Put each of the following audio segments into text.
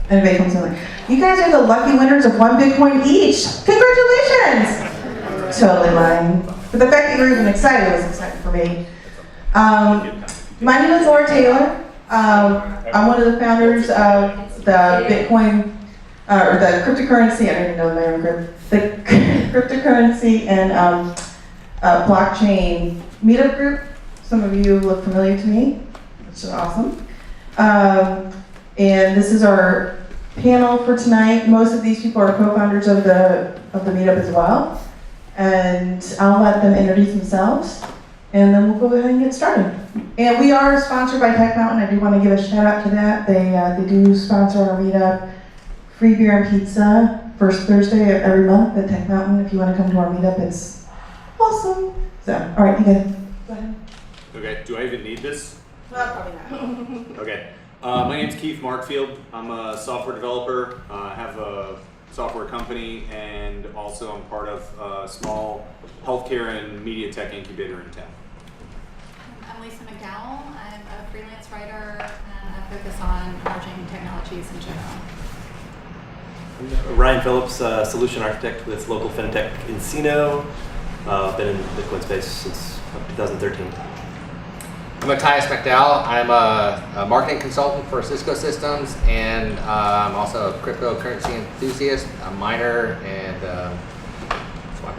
Anybody comes in like, you guys are the lucky winners of 1 Bitcoin each. Congratulations! Totally lying. But the fact that you're even excited was exciting for me. My name is Laura Taylor. I'm one of the founders of the Bitcoin, or the cryptocurrency, I don't even know the name of it, the cryptocurrency and blockchain meetup group. Some of you look familiar to me, which is awesome. And this is our panel for tonight. Most of these people are co-founders of the meetup as well. And I'll let them introduce themselves, and then we'll go ahead and get started. And we are sponsored by Tech Mountain. I do want to give a shout out to that. They do sponsor our meetup. Free beer and pizza, first Thursday of every month at Tech Mountain. If you want to come to our meetup, it's awesome. So, all right, you guys, go ahead. Okay, do I even need this? Well, probably not. Okay, my name's Keith Markfield. I'm a software developer. I have a software company, and also I'm part of a small healthcare and media tech incubator in town. I'm Lisa McDowell. I'm a freelance writer, and I focus on emerging technologies in general. I'm Ryan Phillips, solution architect with local fintech Encino. Been in the Bitcoin space since 2013. I'm Matthias McDowell. I'm a marketing consultant for Cisco Systems, and I'm also a cryptocurrency enthusiast, a miner, and that's why I'm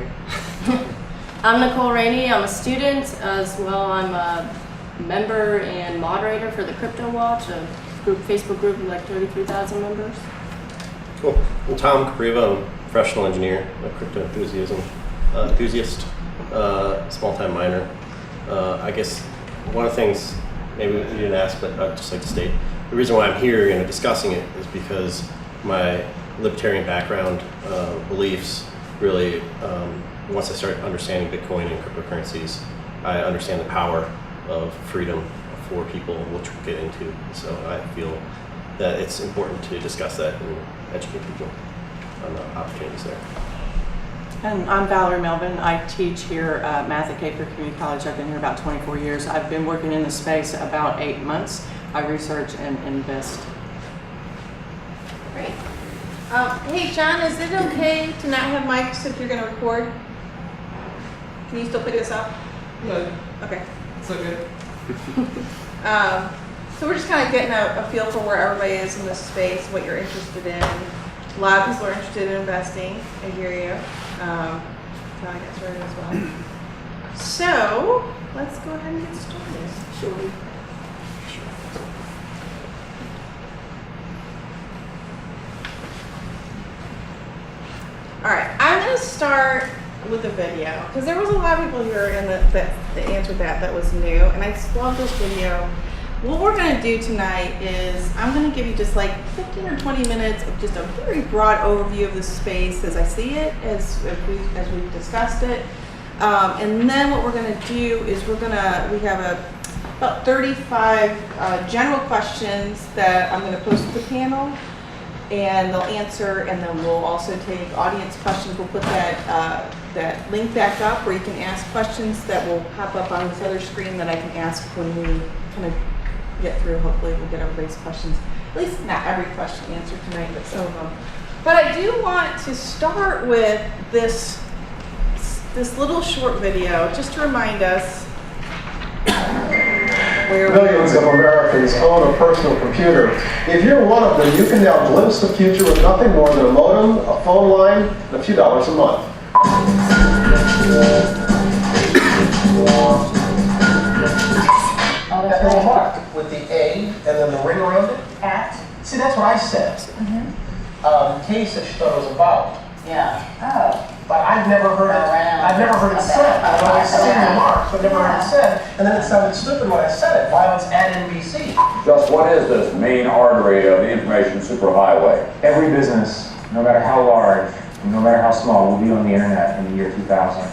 here. I'm Nicole Rainey. I'm a student as well. I'm a member and moderator for the Crypto Watch, a Facebook group with like 33,000 members. Cool. I'm Tom Capriva. I'm a professional engineer, a crypto enthusiast, small-time miner. I guess one of the things maybe you didn't ask, but I'd just like to state, the reason why I'm here and discussing it is because my libertarian background beliefs really, once I start understanding Bitcoin and cryptocurrencies, I understand the power of freedom for people, which we'll get into. So I feel that it's important to discuss that and educate people on the opportunities there. And I'm Valerie Melvin. I teach here at Math at Cape Fear Community College. I've been here about 24 years. I've been working in the space about 8 months. I research and invest. Great. Hey, John, is it okay to not have mics if you're going to record? Can you still pick this up? Yeah. Okay. It's okay. So we're just kind of getting a feel for where everybody is in this space, what you're interested in. A lot of people are interested in investing. I hear you. So I get started as well. So let's go ahead and get started. Sure. All right, I'm going to start with a video because there was a lot of people here that answered that was new, and I just love this video. What we're going to do tonight is I'm going to give you just like 15 or 20 minutes of just a very broad overview of the space as I see it, as we've discussed it. And then what we're going to do is we have about 35 general questions that I'm going to post to the panel, and they'll answer, and then we'll also take audience questions. We'll put that link back up where you can ask questions that will pop up on this other screen that I can ask when we kind of get through. Hopefully we'll get everybody's questions, at least not every question answered tonight, but some of them. But I do want to start with this little short video just to remind us where millions of Americans own a personal computer. If you're one of them, you can now glimpse the future with nothing more than a modem, a phone line, and a few dollars a month. That little mark with the A and then the ring around it. At? See, that's what I said. Kay said she thought it was about. Yeah. Oh. But I've never heard it said. I've always seen the mark, but never heard it said. And then it sounded stupid when I said it. Violence at NBC. Just what is this main artery of the information superhighway? Every business, no matter how large, no matter how small, will be on the internet in the year 2000.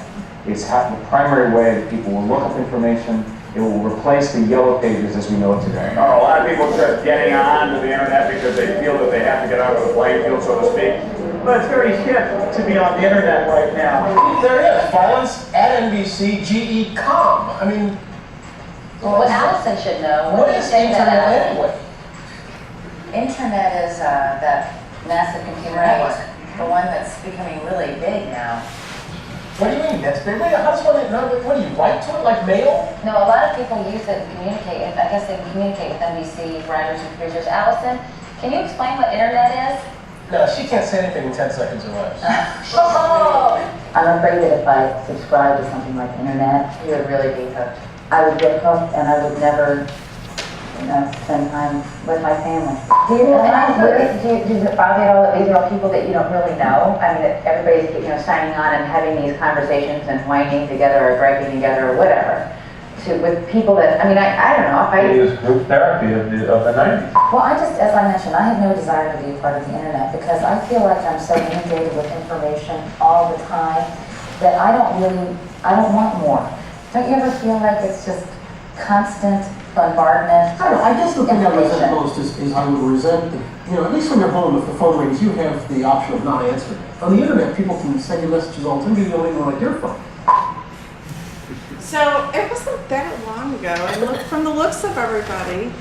It's the primary way that people will look up information. It will replace the yellow pages as we know it today. Are a lot of people just getting on to the internet because they feel that they have to get out of the playing field, so to speak? But it's very hip to be on the internet right now. There it is. Violence at NBC, GE.com. I mean, well, what Allison should know. What is internet anyway? internet is that massive computer network, the one that's becoming really big now. What do you mean? That's big? How does one know? What do you write to it like mail? No, a lot of people use it to communicate. I guess they can communicate with NBC writers and producers. Allison, can you explain what internet is? No, she can't say anything in 10 seconds or less. I'm afraid that if I subscribed to something like internet, you would really be hooked. I would get hooked and I would never, spend time with my family. Does it bother you at all that these are all people that you don't really know? I mean, that everybody's, signing on and having these conversations and whining together or griping together or whatever. With people that, I don't know, if I... It was group therapy of the 90s. Well, as I mentioned, I have no desire to be a part of the internet because I feel like I'm so inundated with information all the time that I don't want more. Don't you ever feel like it's just constant bombardment? I don't know, I guess the thing I resent most is I would resent at least when you're home, if the phone rings, you have the option of not answering it. On the internet, people can send you messages all the time, you don't even like your phone. So it wasn't that long ago, and from the looks of everybody,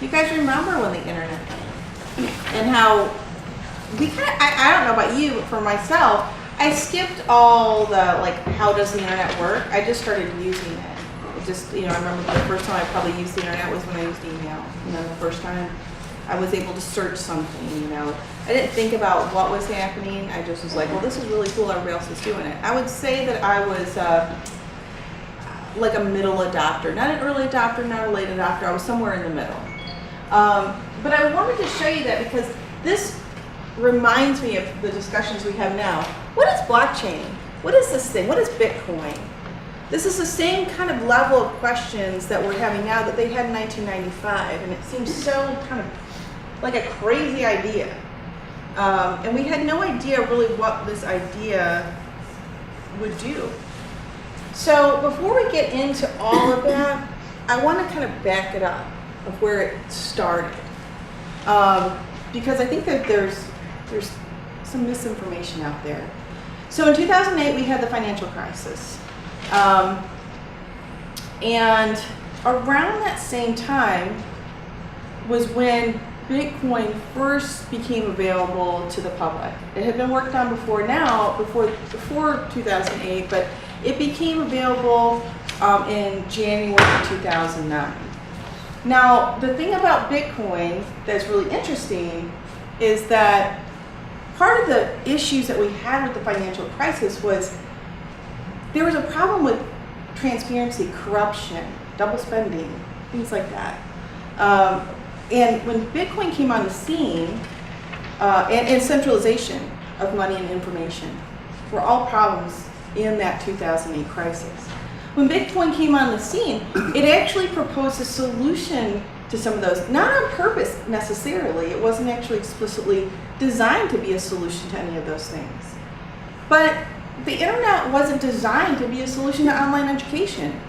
you guys remember when the internet came and how we I don't know about you, but for myself, I skipped all the how does the internet work? I just started using it. I remember the first time I probably used the internet was when I used email. The first time I was able to search something. I didn't think about what was happening. I just was like, well, this is really cool. Everybody else is doing it. I would say that I was like a middle adopter, not an early adopter, not a late adopter. I was somewhere in the middle. But I wanted to show you that because this reminds me of the discussions we have now. What is blockchain? What is this thing? What is Bitcoin? This is the same kind of level of questions that we're having now that they had in 1995, and it seems so kind of like a crazy idea. And we had no idea really what this idea would do. So before we get into all of that, I want to kind of back it up of where it started. Because I think that there's some misinformation out there. So in 2008, we had the financial crisis. And around that same time was when Bitcoin first became available to the public. It had been worked on before 2008, but it became available in January 2009. Now, the thing about Bitcoin that's really interesting is that part of the issues that we had with the financial crisis was there was a problem with transparency, corruption, double spending, things like that. And when Bitcoin came on the scene, and centralization of money and information were all problems in that 2008 crisis. When Bitcoin came on the scene, it actually proposed a solution to some of those, not on purpose necessarily. It wasn't actually explicitly designed to be a solution to any of those things. But the internet wasn't designed to be a solution to online education,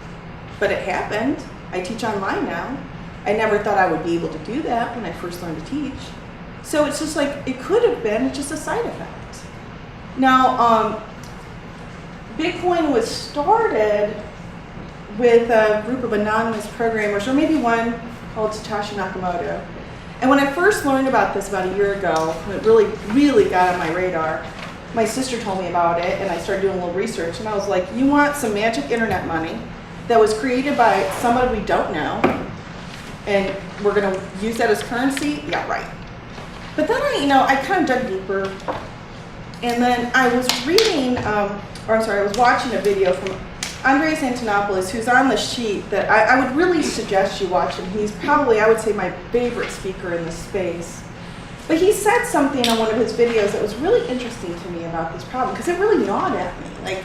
but it happened. I teach online now. I never thought I would be able to do that when I first learned to teach. So it's just like, it could have been, it's just a side effect. Now, Bitcoin was started with a group of anonymous programmers, or maybe one called Satoshi Nakamoto. And when I first learned about this about a year ago, when it really got on my radar, my sister told me about it, and I started doing a little research, and I was like, you want some magic internet money that was created by somebody we don't know, and we're gonna use that as currency? Yeah, right. But then I kind of dug deeper, and then I was reading, I was watching a video from Andreas Antonopoulos, who's on the sheet that I would really suggest you watch him. He's probably, I would say, my favorite speaker in this space. But he said something on one of his videos that was really interesting to me about this problem, because it really gnawed at me. Like,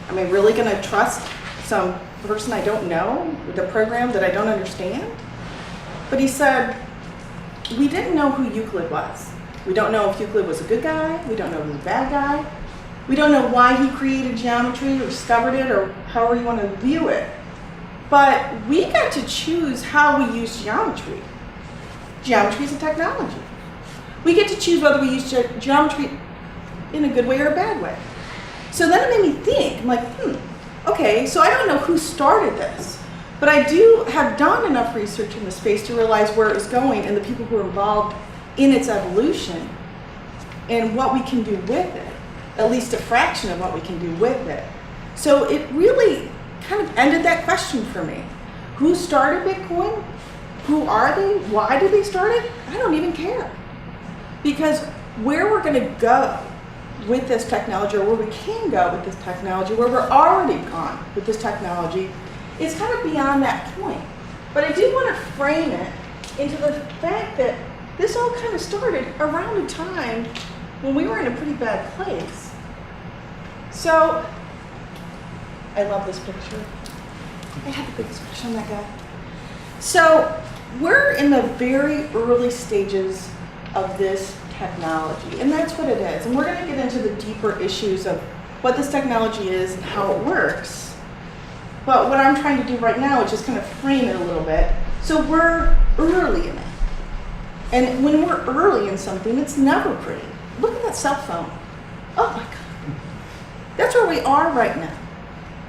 am I really going to trust some person I don't know with a program that I don't understand? But he said, we didn't know who Euclid was. We don't know if Euclid was a good guy. We don't know if he was a bad guy. We don't know why he created geometry or discovered it or however you want to view it. But we got to choose how we use geometry. Geometry is a technology. We get to choose whether we use geometry in a good way or a bad way. So then it made me think, I'm like, okay, so I don't know who started this, But I do have done enough research in the space to realize where it was going and the people who are involved in its evolution and what we can do with it, at least a fraction of what we can do with it. So it really kind of ended that question for me. Who started Bitcoin? Who are they? Why did they start it? I don't even care. Because where we're going to go with this technology, or where we can go with this technology, where we're already gone with this technology, is kind of beyond that point. But I do want to frame it into the fact that this all kind of started around a time when we were in a pretty bad place. So, I love this picture. I had the biggest crush on that guy. So, we're in the very early stages of this technology, and that's what it is. And we're going to get into the deeper issues of what this technology is and how it works. But what I'm trying to do right now is just kind of frame it a little bit. So we're early in it. And when we're early in something, it's never pretty. Look at that cell phone. Oh my God. That's where we are right now.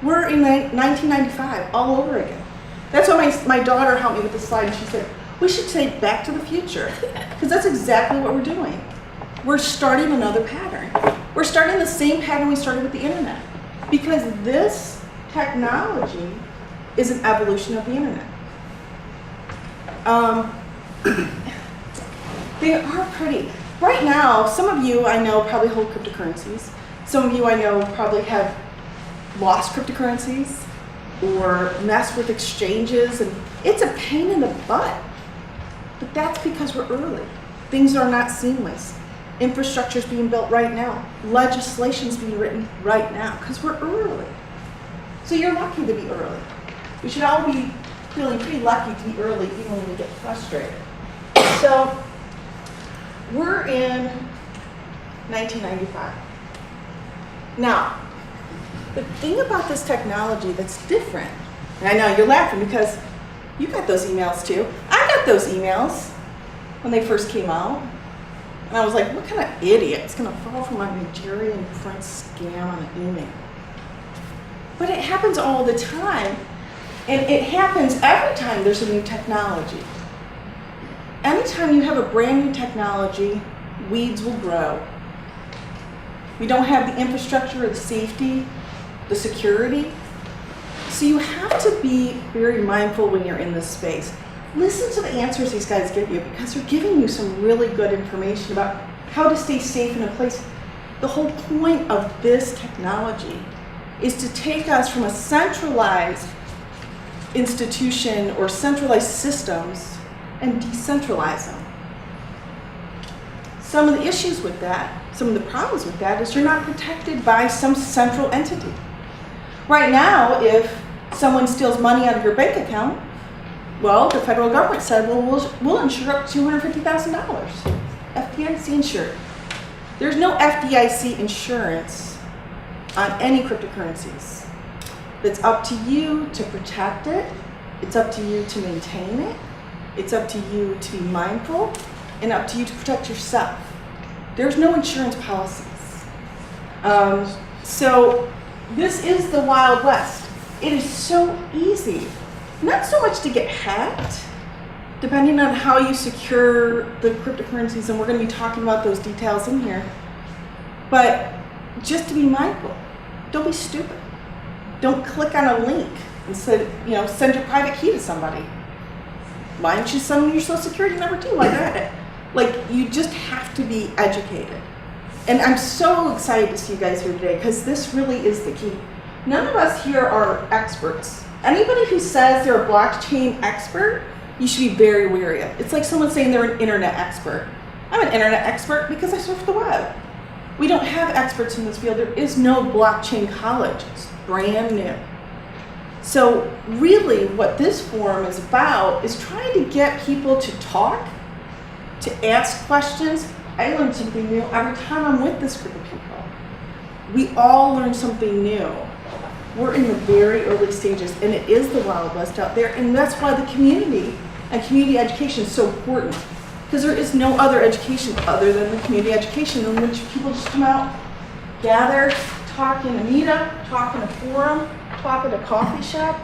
We're in 1995 all over again. That's why my daughter helped me with the slide, and she said, we should say Back to the Future, because that's exactly what we're doing. We're starting another pattern. We're starting the same pattern we started with the internet, because this technology is an evolution of the internet. They are pretty. Right now, some of you I know probably hold cryptocurrencies. Some of you I know probably have lost cryptocurrencies or mess with exchanges, and it's a pain in the butt. But that's because we're early. Things are not seamless. Infrastructure's being built right now. Legislation's being written right now because we're early. So you're lucky to be early. We should all be feeling pretty lucky to be early even when we get frustrated. So we're in 1995. Now, the thing about this technology that's different, and I know you're laughing because you got those emails too. I got those emails when they first came out. And I was like, what kind of idiot is going to fall for my Nigerian friend scam on an email? But it happens all the time. And it happens every time there's a new technology. Anytime you have a brand new technology, weeds will grow. We don't have the infrastructure or the safety, the security. So you have to be very mindful when you're in this space. Listen to the answers these guys give you, because they're giving you some really good information about how to stay safe in a place. The whole point of this technology is to take us from a centralized institution or centralized systems and decentralize them. Some of the issues with that, some of the problems with that is you're not protected by some central entity. Right now, if someone steals money out of your bank account, well, the federal government said, well, we'll insure up to $250,000. FDIC insured. There's no FDIC insurance on any cryptocurrencies. It's up to you to protect it. It's up to you to maintain it. It's up to you to be mindful, and up to you to protect yourself. There's no insurance policies. So this is the Wild West. It is so easy. Not so much to get hacked, depending on how you secure the cryptocurrencies, and we're going to be talking about those details in here, but just to be mindful. Don't be stupid. Don't click on a link and send your private key to somebody. Why don't you send them your social security number too while you're at it? Like, you just have to be educated. And I'm so excited to see you guys here today, because this really is the key. None of us here are experts. Anybody who says they're a blockchain expert, you should be very wary of. It's like someone saying they're an internet expert. I'm an internet expert because I surf the web. We don't have experts in this field. There is no blockchain college. It's brand new. So really what this forum is about is trying to get people to talk, to ask questions. I learn something new every time I'm with this group of people. We all learn something new. We're in the very early stages, and it is the Wild West out there, and that's why the community and community education is so important, because there is no other education other than the community education in which people just come out, gather, talk in a meetup, talk in a forum, talk at a coffee shop.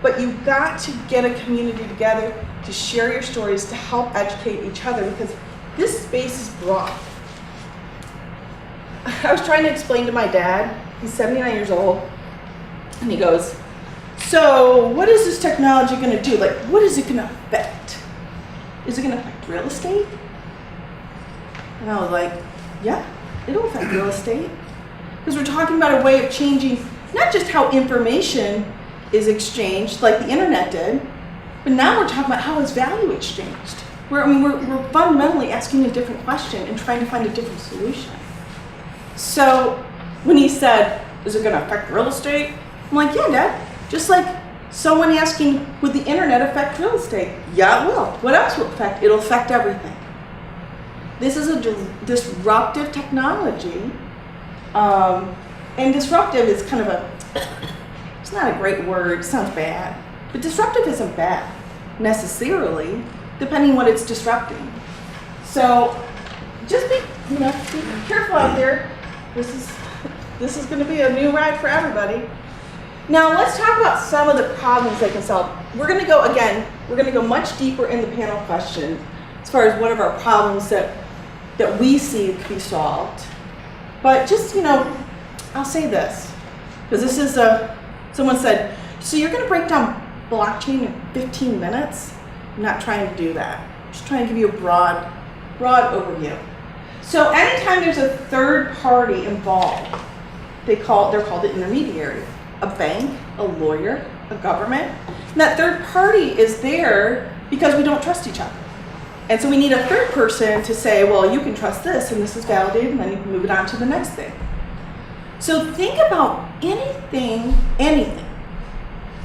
But you've got to get a community together to share your stories, to help educate each other, because this space is broad. I was trying to explain to my dad, he's 79 years old, and he goes, so what is this technology going to do? Like, what is it going to affect? Is it going to affect real estate? And I was like, yeah, it'll affect real estate. Because we're talking about a way of changing not just how information is exchanged, like the internet did, but now we're talking about how is value exchanged. We're fundamentally asking a different question and trying to find a different solution. So when he said, is it going to affect real estate? I'm like, yeah, Dad. Just like someone asking, would the internet affect real estate? Yeah, it will. What else will affect? It'll affect everything. This is a disruptive technology. And disruptive is kind of it's not a great word, it sounds bad. But disruptive isn't bad, necessarily, depending what it's disrupting. So just be careful out there. This is going to be a new ride for everybody. Now let's talk about some of the problems they can solve. We're going to go much deeper in the panel question as far as what are our problems that we see can be solved. But just, I'll say this, because this is someone said, so you're going to break down blockchain in 15 minutes? I'm not trying to do that. I'm just trying to give you a broad overview. So anytime there's a third party involved, they're called an intermediary. A bank, a lawyer, a government. And that third party is there because we don't trust each other. And so we need a third person to say, well, you can trust this and this is validated, and then you can move it on to the next thing. So think about anything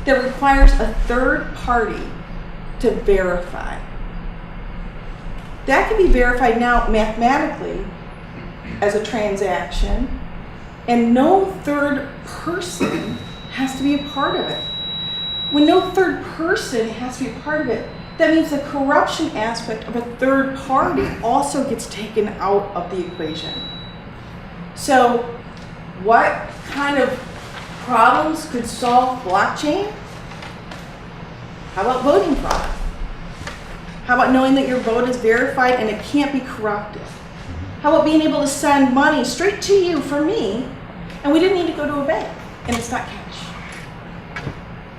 that requires a third party to verify. That can be verified now mathematically as a transaction, and no third person has to be a part of it. When no third person has to be a part of it, that means the corruption aspect of a third party also gets taken out of the equation. So what kind of problems could solve blockchain? How about voting fraud? How about knowing that your vote is verified and it can't be corrupted? How about being able to send money straight to you from me, and we didn't need to go to a bank, and it's not cash?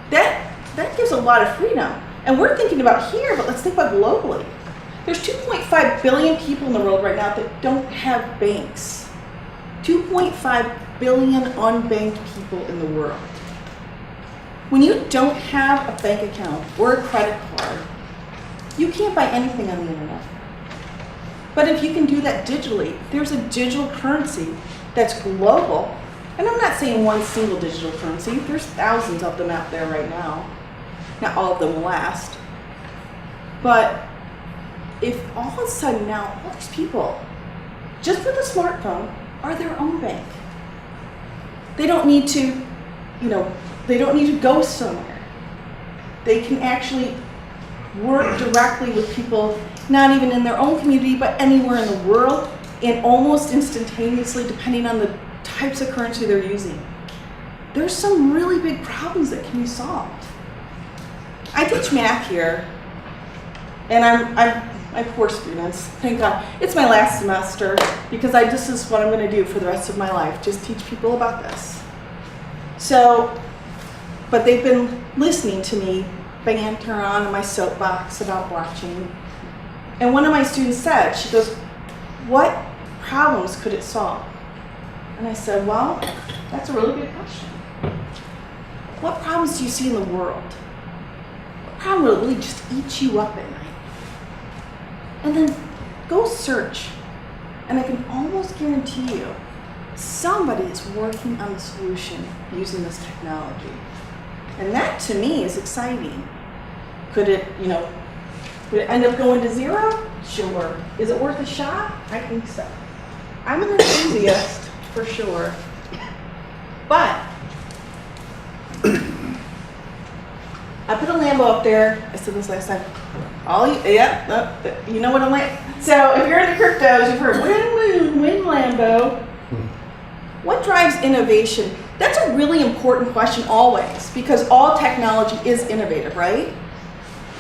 That gives a lot of freedom. And we're thinking about here, but let's think about globally. There's 2.5 billion people in the world right now that don't have banks. 2.5 billion unbanked people in the world. When you don't have a bank account or a credit card, you can't buy anything on the internet. But if you can do that digitally, there's a digital currency that's global. And I'm not saying one single digital currency. There's thousands of them out there right now. Not all of them will last. But if all of a sudden now, all these people, just with a smartphone, are their own bank. They don't need to, they don't need to go somewhere. They can actually work directly with people, not even in their own community, but anywhere in the world, and almost instantaneously, depending on the types of currency they're using. There's some really big problems that can be solved. I teach math here, and I have 4 students. Thank God. It's my last semester because this is what I'm going to do for the rest of my life, just teach people about this. So, but they've been listening to me banter on my soapbox about blockchain. And one of my students said, she goes, what problems could it solve? And I said, well, that's a really good question. What problems do you see in the world? What problem will really just eat you up at night? And then go search. And I can almost guarantee you, somebody is working on the solution using this technology. And that to me is exciting. Could it end up going to zero? Sure. Is it worth a shot? I think so. I'm an enthusiast for sure. But I put a Lambo up there. I said this last time. You know what I'm like. So if you're into cryptos, you've heard win Lambo. what drives innovation? That's a really important question always, because all technology is innovative, right?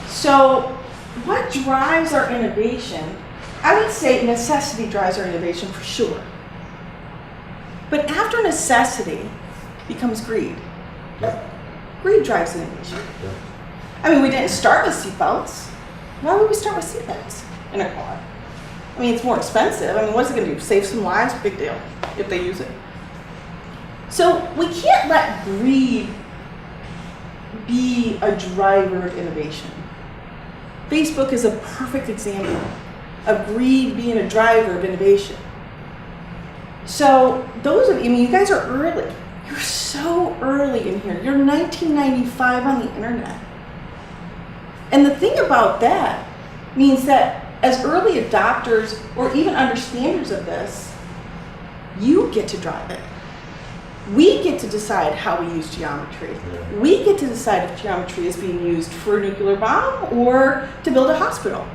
So what drives our innovation? I would say necessity drives our innovation for sure. But after necessity becomes greed. Greed drives innovation. I mean, we didn't start with seatbelts. Why would we start with seatbelts in a car? I mean, it's more expensive. I mean, what's it gonna do? Save some lives? Big deal, if they use it. So we can't let greed be a driver of innovation. Facebook is a perfect example of greed being a driver of innovation. So those of you, I mean, you guys are early. You're so early in here. You're 1995 on the internet. And the thing about that means that as early adopters or even understanders of this, you get to drive it. We get to decide how we use geometry. We get to decide if geometry is being used for a nuclear bomb or to build a hospital.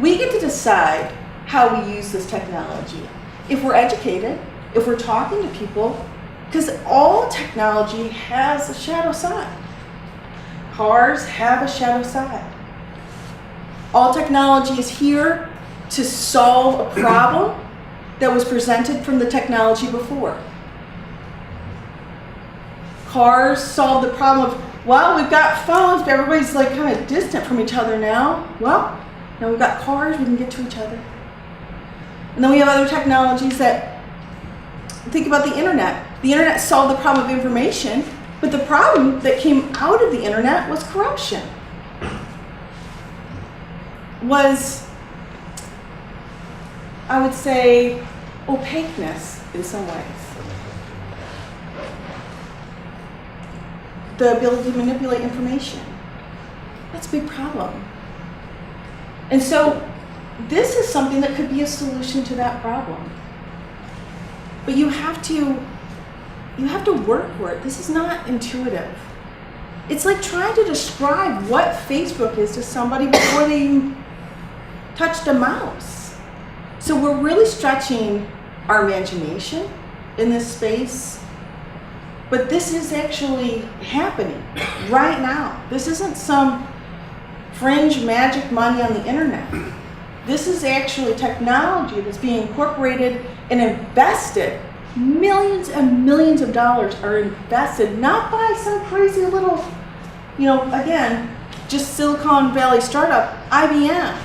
We get to decide how we use this technology. If we're educated, if we're talking to people, because all technology has a shadow side. Cars have a shadow side. All technology is here to solve a problem that was presented from the technology before. Cars solve the problem of, well, we've got phones, but everybody's like kind of distant from each other now. Well, now we've got cars, we can get to each other. And then we have other technologies that, think about the internet. The internet solved the problem of information, but the problem that came out of the internet was corruption. Was, I would say, opaqueness in some ways. The ability to manipulate information. That's a big problem. And so this is something that could be a solution to that problem. But you have to work for it. This is not intuitive. It's like trying to describe what Facebook is to somebody before they even touched a mouse. So we're really stretching our imagination in this space. But this is actually happening right now. This isn't some fringe magic money on the internet. This is actually technology that's being incorporated and invested. Millions and millions of dollars are invested, not by some crazy little, again, just Silicon Valley startup, IBM.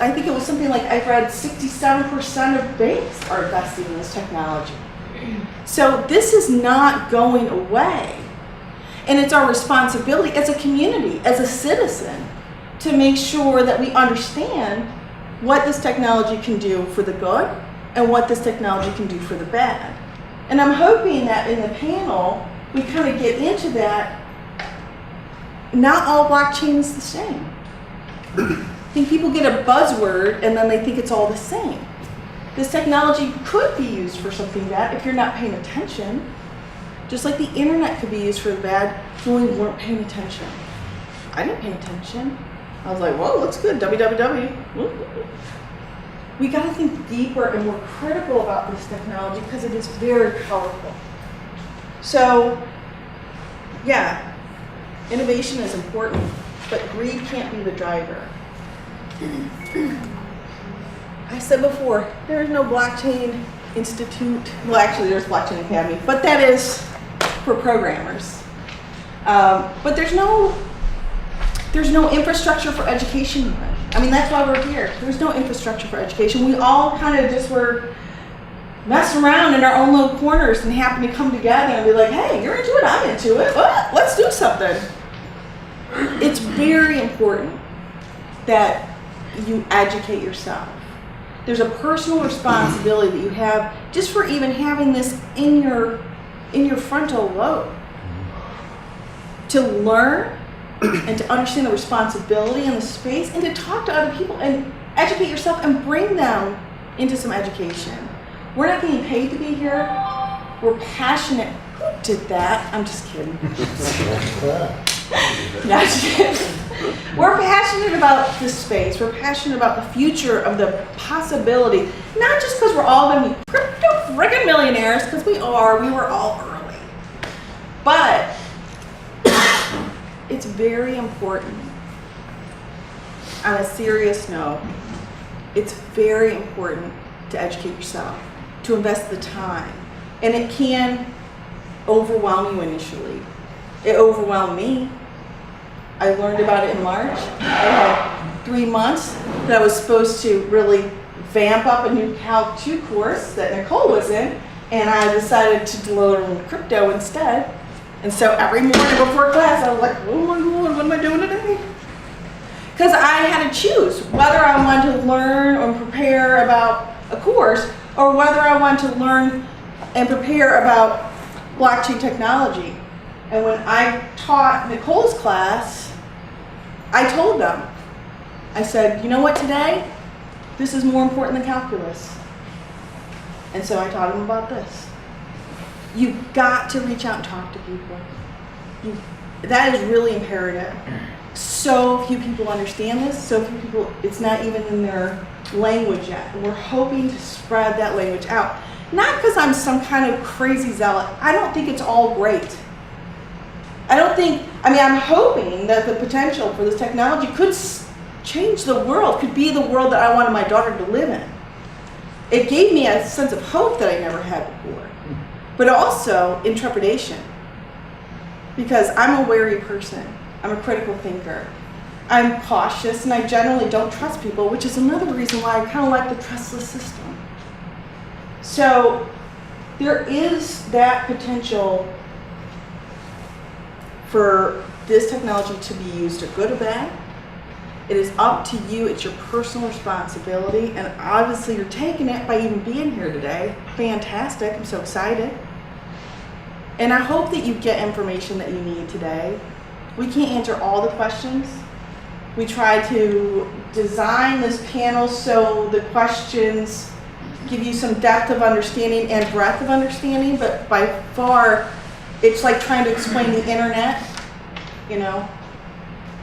I think it was something like, I read 67% of banks are investing in this technology. So this is not going away. And it's our responsibility as a community, as a citizen, to make sure that we understand what this technology can do for the good and what this technology can do for the bad. And I'm hoping that in the panel, we kind of get into that. Not all blockchain is the same. I think people get a buzzword and then they think it's all the same. This technology could be used for something bad if you're not paying attention. Just like the internet could be used for the bad when we weren't paying attention. I didn't pay attention. I was like, whoa, looks good, www. We gotta think deeper and more critical about this technology because it is very powerful. So, yeah, innovation is important, but greed can't be the driver. I said before, there is no blockchain institute. Well, actually, there's Blockchain Academy, but that is for programmers. But there's no infrastructure for education. I mean, that's why we're here. There's no infrastructure for education. We all kind of just were messing around in our own little corners and happened to come together and be like, hey, you're into it, I'm into it. Well, let's do something. It's very important that you educate yourself. There's a personal responsibility that you have just for even having this in your frontal lobe. To learn and to understand the responsibility and the space and to talk to other people and educate yourself and bring them into some education. We're not getting paid to be here. We're passionate. Who did that? I'm just kidding. No, I'm just kidding. We're passionate about this space. We're passionate about the future of the possibility. Not just because we're all going to be crypto friggin' millionaires, because we are. We were all early. But it's very important. On a serious note, it's very important to educate yourself, to invest the time. And it can overwhelm you initially. It overwhelmed me. I learned about it in March. I had 3 months that I was supposed to really vamp up a new Calc 2 course that Nicole was in, and I decided to learn crypto instead. And so every morning before class, I was like, oh my God, what am I doing today? Because I had to choose whether I wanted to learn or prepare about a course, or whether I wanted to learn and prepare about blockchain technology. And when I taught Nicole's class, I told them, I said, you know what, today, this is more important than calculus. And so I taught them about this. You've got to reach out and talk to people. That is really imperative. So few people understand this, so few people, it's not even in their language yet. We're hoping to spread that language out. Not because I'm some kind of crazy zealot. I don't think it's all great. I'm hoping that the potential for this technology could change the world, could be the world that I wanted my daughter to live in. It gave me a sense of hope that I never had before, but also intrepidation. Because I'm a wary person. I'm a critical thinker. I'm cautious, and I generally don't trust people, which is another reason why I kind of like the trustless system. So there is that potential for this technology to be used, a good or bad. It is up to you. It's your personal responsibility, and obviously you're taking it by even being here today. Fantastic. I'm so excited. And I hope that you get information that you need today. We can't answer all the questions. We try to design this panel so the questions give you some depth of understanding and breadth of understanding, but by far, it's like trying to explain the internet, you know.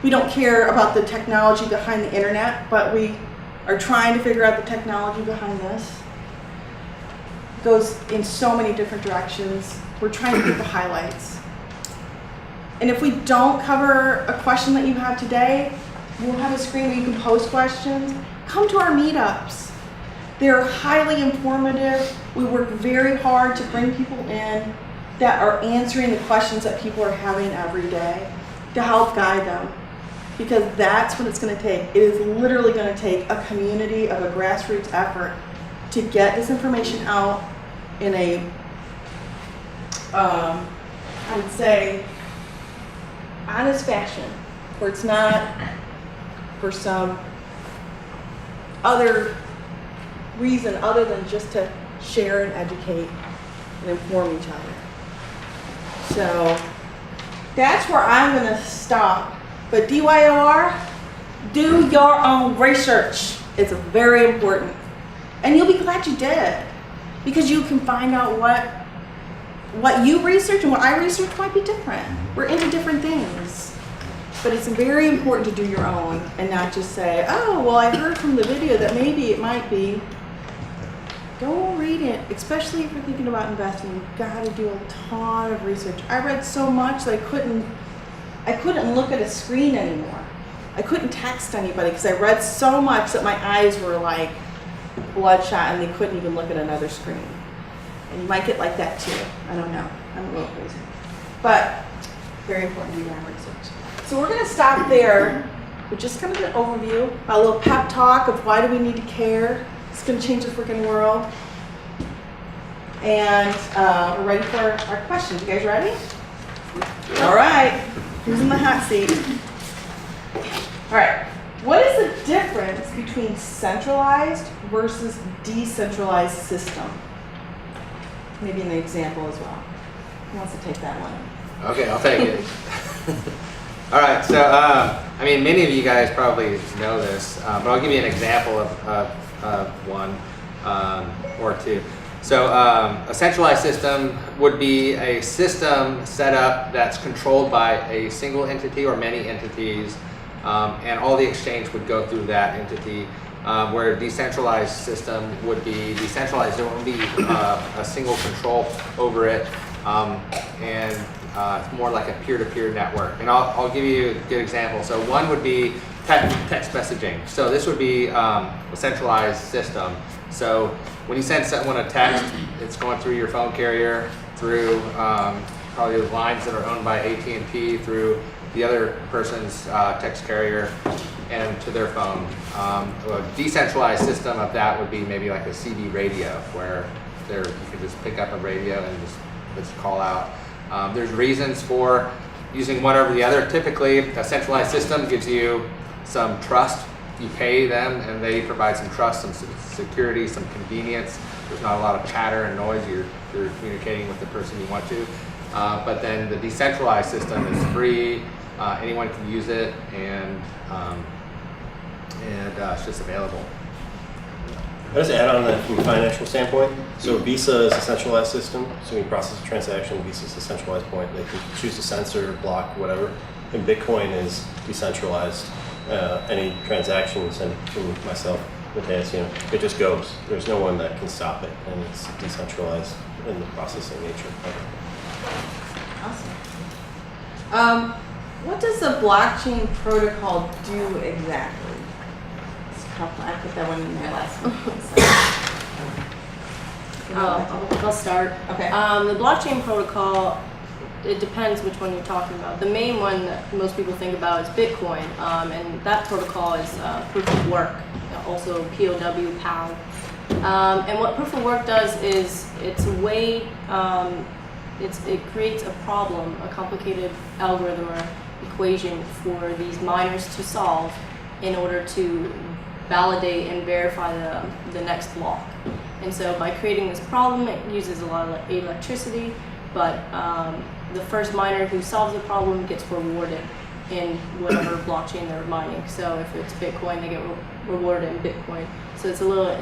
We don't care about the technology behind the internet, but we are trying to figure out the technology behind this. It goes in so many different directions. We're trying to get the highlights. And if we don't cover a question that you have today, we'll have a screen where you can post questions. Come to our meetups. They're highly informative. We work very hard to bring people in that are answering the questions that people are having every day to help guide them. Because that's what it's going to take. It is literally going to take a community of a grassroots effort to get this information out in a, I would say, honest fashion, where it's not for some other reason other than just to share and educate and inform each other. So that's where I'm going to stop. But DYOR, do your own research. It's very important. And you'll be glad you did, because you can find out what you research and what I research might be different. We're into different things. But it's very important to do your own and not just say, oh, well, I heard from the video that maybe it might be. Go read it, especially if you're thinking about investing. You've got to do a ton of research. I read so much that I couldn't look at a screen anymore. I couldn't text anybody because I read so much that my eyes were like bloodshot and they couldn't even look at another screen. And you might get like that too. I don't know. I'm a little crazy. But very important to do your own research. So we're going to stop there with just kind of an overview, a little pep talk of why do we need to care. It's going to change the freaking world. And we're ready for our questions. You guys ready? All right. Who's in the hot seat? All right. What is the difference between centralized versus decentralized system? Maybe an example as well. Who wants to take that one? Okay, I'll take it. All right, so I mean, many of you guys probably know this, but I'll give you an example of one or two. So a centralized system would be a system set up that's controlled by a single entity or many entities and all the exchange would go through that entity. Where a decentralized system would be decentralized, there wouldn't be a single control over it, and it's more like a peer-to-peer network. And I'll give you a good example. So one would be text messaging. So this would be a centralized system. So when you send someone a text, it's going through your phone carrier, through probably the lines that are owned by AT&T, through the other person's text carrier, and to their phone. A decentralized system of that would be maybe like a CB radio, where you can just pick up a radio and just call out. There's reasons for using one over the other. Typically, a centralized system gives you some trust. You pay them, and they provide some trust, some security, some convenience. There's not a lot of chatter and noise. You're communicating with the person you want to. But then the decentralized system is free. Anyone can use it, and it's just available. I just add on that from a financial standpoint. So Visa is a centralized system. So when you process a transaction, Visa is a centralized point. They can choose to censor, block, whatever. And Bitcoin is decentralized. Any transactions, and from myself, Matthias, it just goes. There's no one that can stop it, and it's decentralized in the processing nature of it. Awesome. What does the blockchain protocol do exactly? I put that one in there last one. I'll start. Okay. The blockchain protocol, it depends which one you're talking about. The main one that most people think about is Bitcoin, and that protocol is proof of work, also POW. And what proof of work does is it's a way, it creates a problem, a complicated algorithm or equation for these miners to solve in order to validate and verify the next block. And so by creating this problem, it uses a lot of electricity, but the first miner who solves the problem gets rewarded in whatever blockchain they're mining. So if it's Bitcoin, they get rewarded in Bitcoin. So it's a little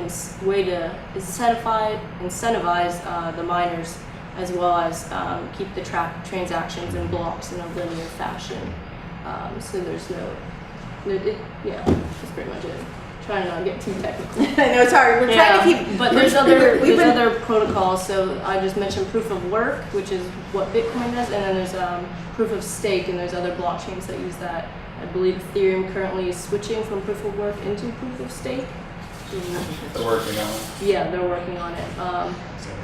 way to incentivize the miners, as well as keep the transactions in blocks in a linear fashion. So there's that's pretty much it. Trying not to get too technical. I know, sorry, we're trying to keep. But there's other protocols. So I just mentioned proof of work, which is what Bitcoin does, and then there's proof of stake, and there's other blockchains that use that. I believe Ethereum currently is switching from proof of work into proof of stake. They're working on it. Yeah, they're working on it.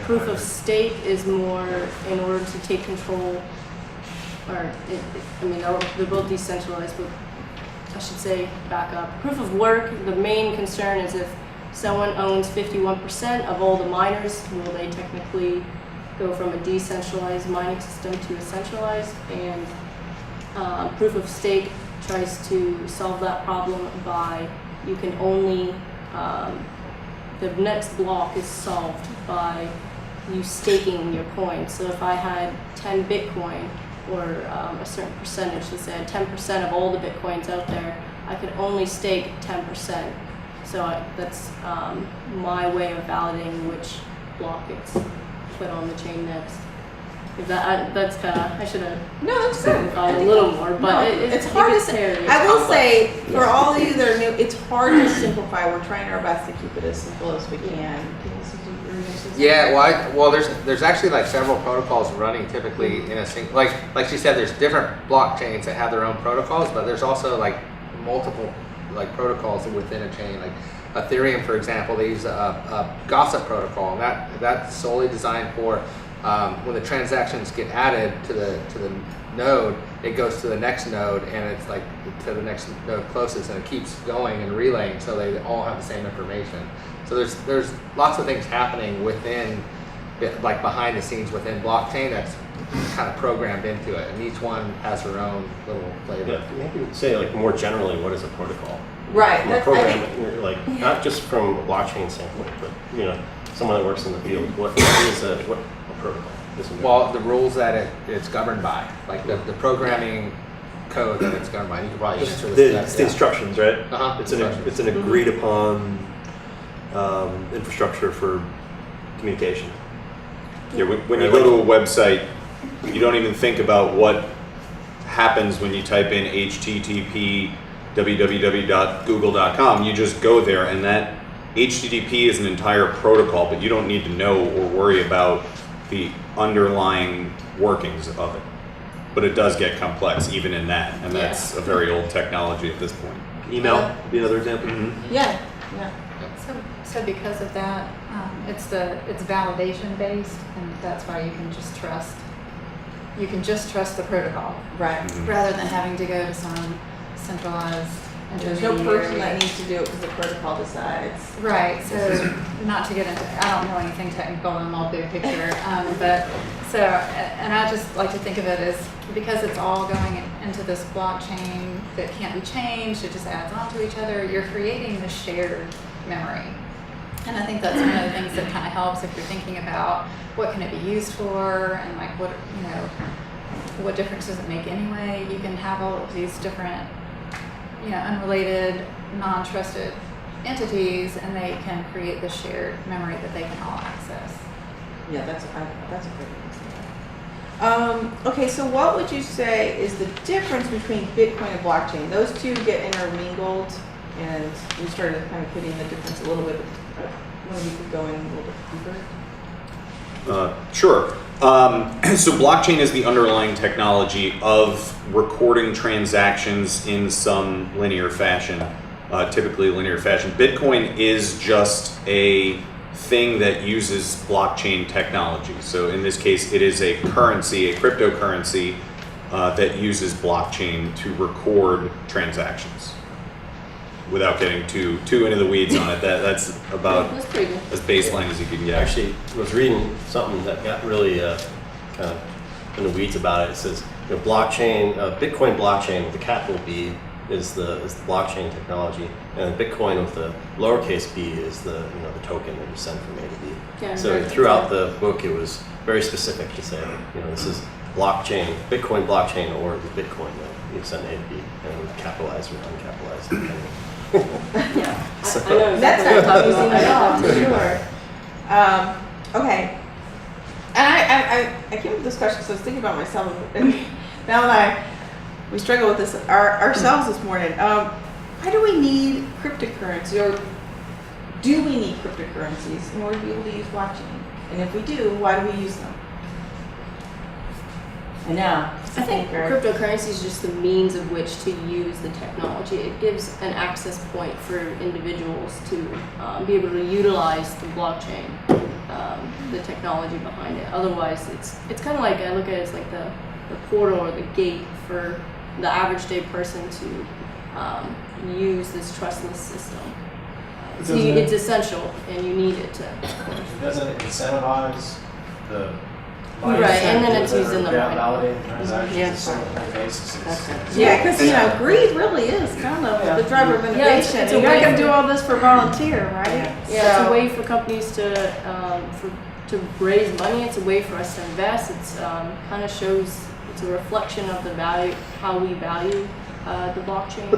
Proof of stake is more in order to take control, they're both decentralized, but I should say back up. Proof of work, the main concern is if someone owns 51% of all the miners, will they technically go from a decentralized mining system to a centralized? And proof of stake tries to solve that problem by you can only, the next block is solved by you staking your coin. So if I had 10 Bitcoin, or a certain percentage, let's say 10% of all the Bitcoins out there, I could only stake 10%. So that's my way of validating which block gets put on the chain next. If that's kind of, I should have simplified a little more, but it's hard to say. I will say, for all of you that are new, it's hard to simplify. We're trying our best to keep it as simple as we can. Yeah, there's actually like several protocols running typically in a single, like she said, there's different blockchains that have their own protocols, but there's also like multiple like protocols within a chain. Like Ethereum, for example, they use a gossip protocol, and that's solely designed for when the transactions get added to the node, it goes to the next node, and it's like to the next node closest, and it keeps going and relaying, so they all have the same information. So there's lots of things happening within, like behind the scenes within blockchain that's kind of programmed into it, and each one has her own little flavor. Yeah, maybe say like more generally, what is a protocol? Right. Not just from a blockchain standpoint, but someone that works in the field. What is a protocol? Well, the rules that it's governed by, like the programming code that it's governed by. You can probably answer this. It's the instructions, right? It's an agreed upon infrastructure for communication. Yeah, when you go to a website, you don't even think about what happens when you type in HTTP www.google.com, you just go there, and that HTTP is an entire protocol, but you don't need to know or worry about the underlying workings of it. But it does get complex even in that, and that's a very old technology at this point. Email would be another example. Yeah. So because of that, it's validation based, and that's why you can just trust. You can just trust the protocol, Right. rather than having to go to some centralized There's no intermediary. person that needs to do it because the protocol decides. Right. So not to get into, I don't know anything technical. I'm all big picture, but so, and I just like to think of it as, because it's all going into this blockchain that can't be changed, it just adds on to each other. You're creating this shared memory. And I think that's one of the things that kind of helps if you're thinking about what can it be used for, and like what, you know, what difference does it make anyway. You can have all of these different, you know, unrelated, non-trusted entities, and they can create this shared memory that they can all access. Yeah, that's a good one. Okay, so what would you say is the difference between Bitcoin and blockchain? Those two get intermingled, and we started kind of putting the difference a little bit. When we could go in a little bit deeper. Sure. So blockchain is the underlying technology of recording transactions in some linear fashion, typically linear fashion. Bitcoin is just a thing that uses blockchain technology. So in this case, it is a currency, a cryptocurrency that uses blockchain to record transactions. Without getting too into the weeds on it, that's about That's pretty good. as baseline as you can get. Actually, I was reading something that got really kind of in the weeds about it. It says, you know, blockchain, Bitcoin blockchain with the capital B is the blockchain technology, and Bitcoin with the lowercase b is the the token that you send from A to B. Yeah, So right. throughout the book, it was very specific to say, this is blockchain, Bitcoin blockchain, or the Bitcoin that you send A to B, and it would capitalize or uncapitalized. Depending. Yeah. So- I know That's exactly not what you're confusing talking at all, about. for sure. Okay. And I came to this question because I was thinking about myself, and now that we struggle with this ourselves this morning. Why do we need cryptocurrency, or do we need cryptocurrencies in order to be able to use blockchain? And if we do, why do we use them? And now, I think cryptocurrency is just the means of which to use the technology. It gives an access point for individuals to be able to utilize the blockchain, the technology behind it. Otherwise, it's kind of like, I look at it as like the portal or the gate for the average day person to use this trustless system. It's essential, and you need it to. Doesn't it incentivize the right, and then it's used in the validating transactions yeah. on a single basis? Yeah, because greed really is kind of the driver of innovation. Yeah, it's a You're not way going to for- do all this for volunteer, right? Yeah, it's So- a way for companies to raise money. It's a way for us to invest. It's kind of shows, it's a reflection of the value, how we value the blockchain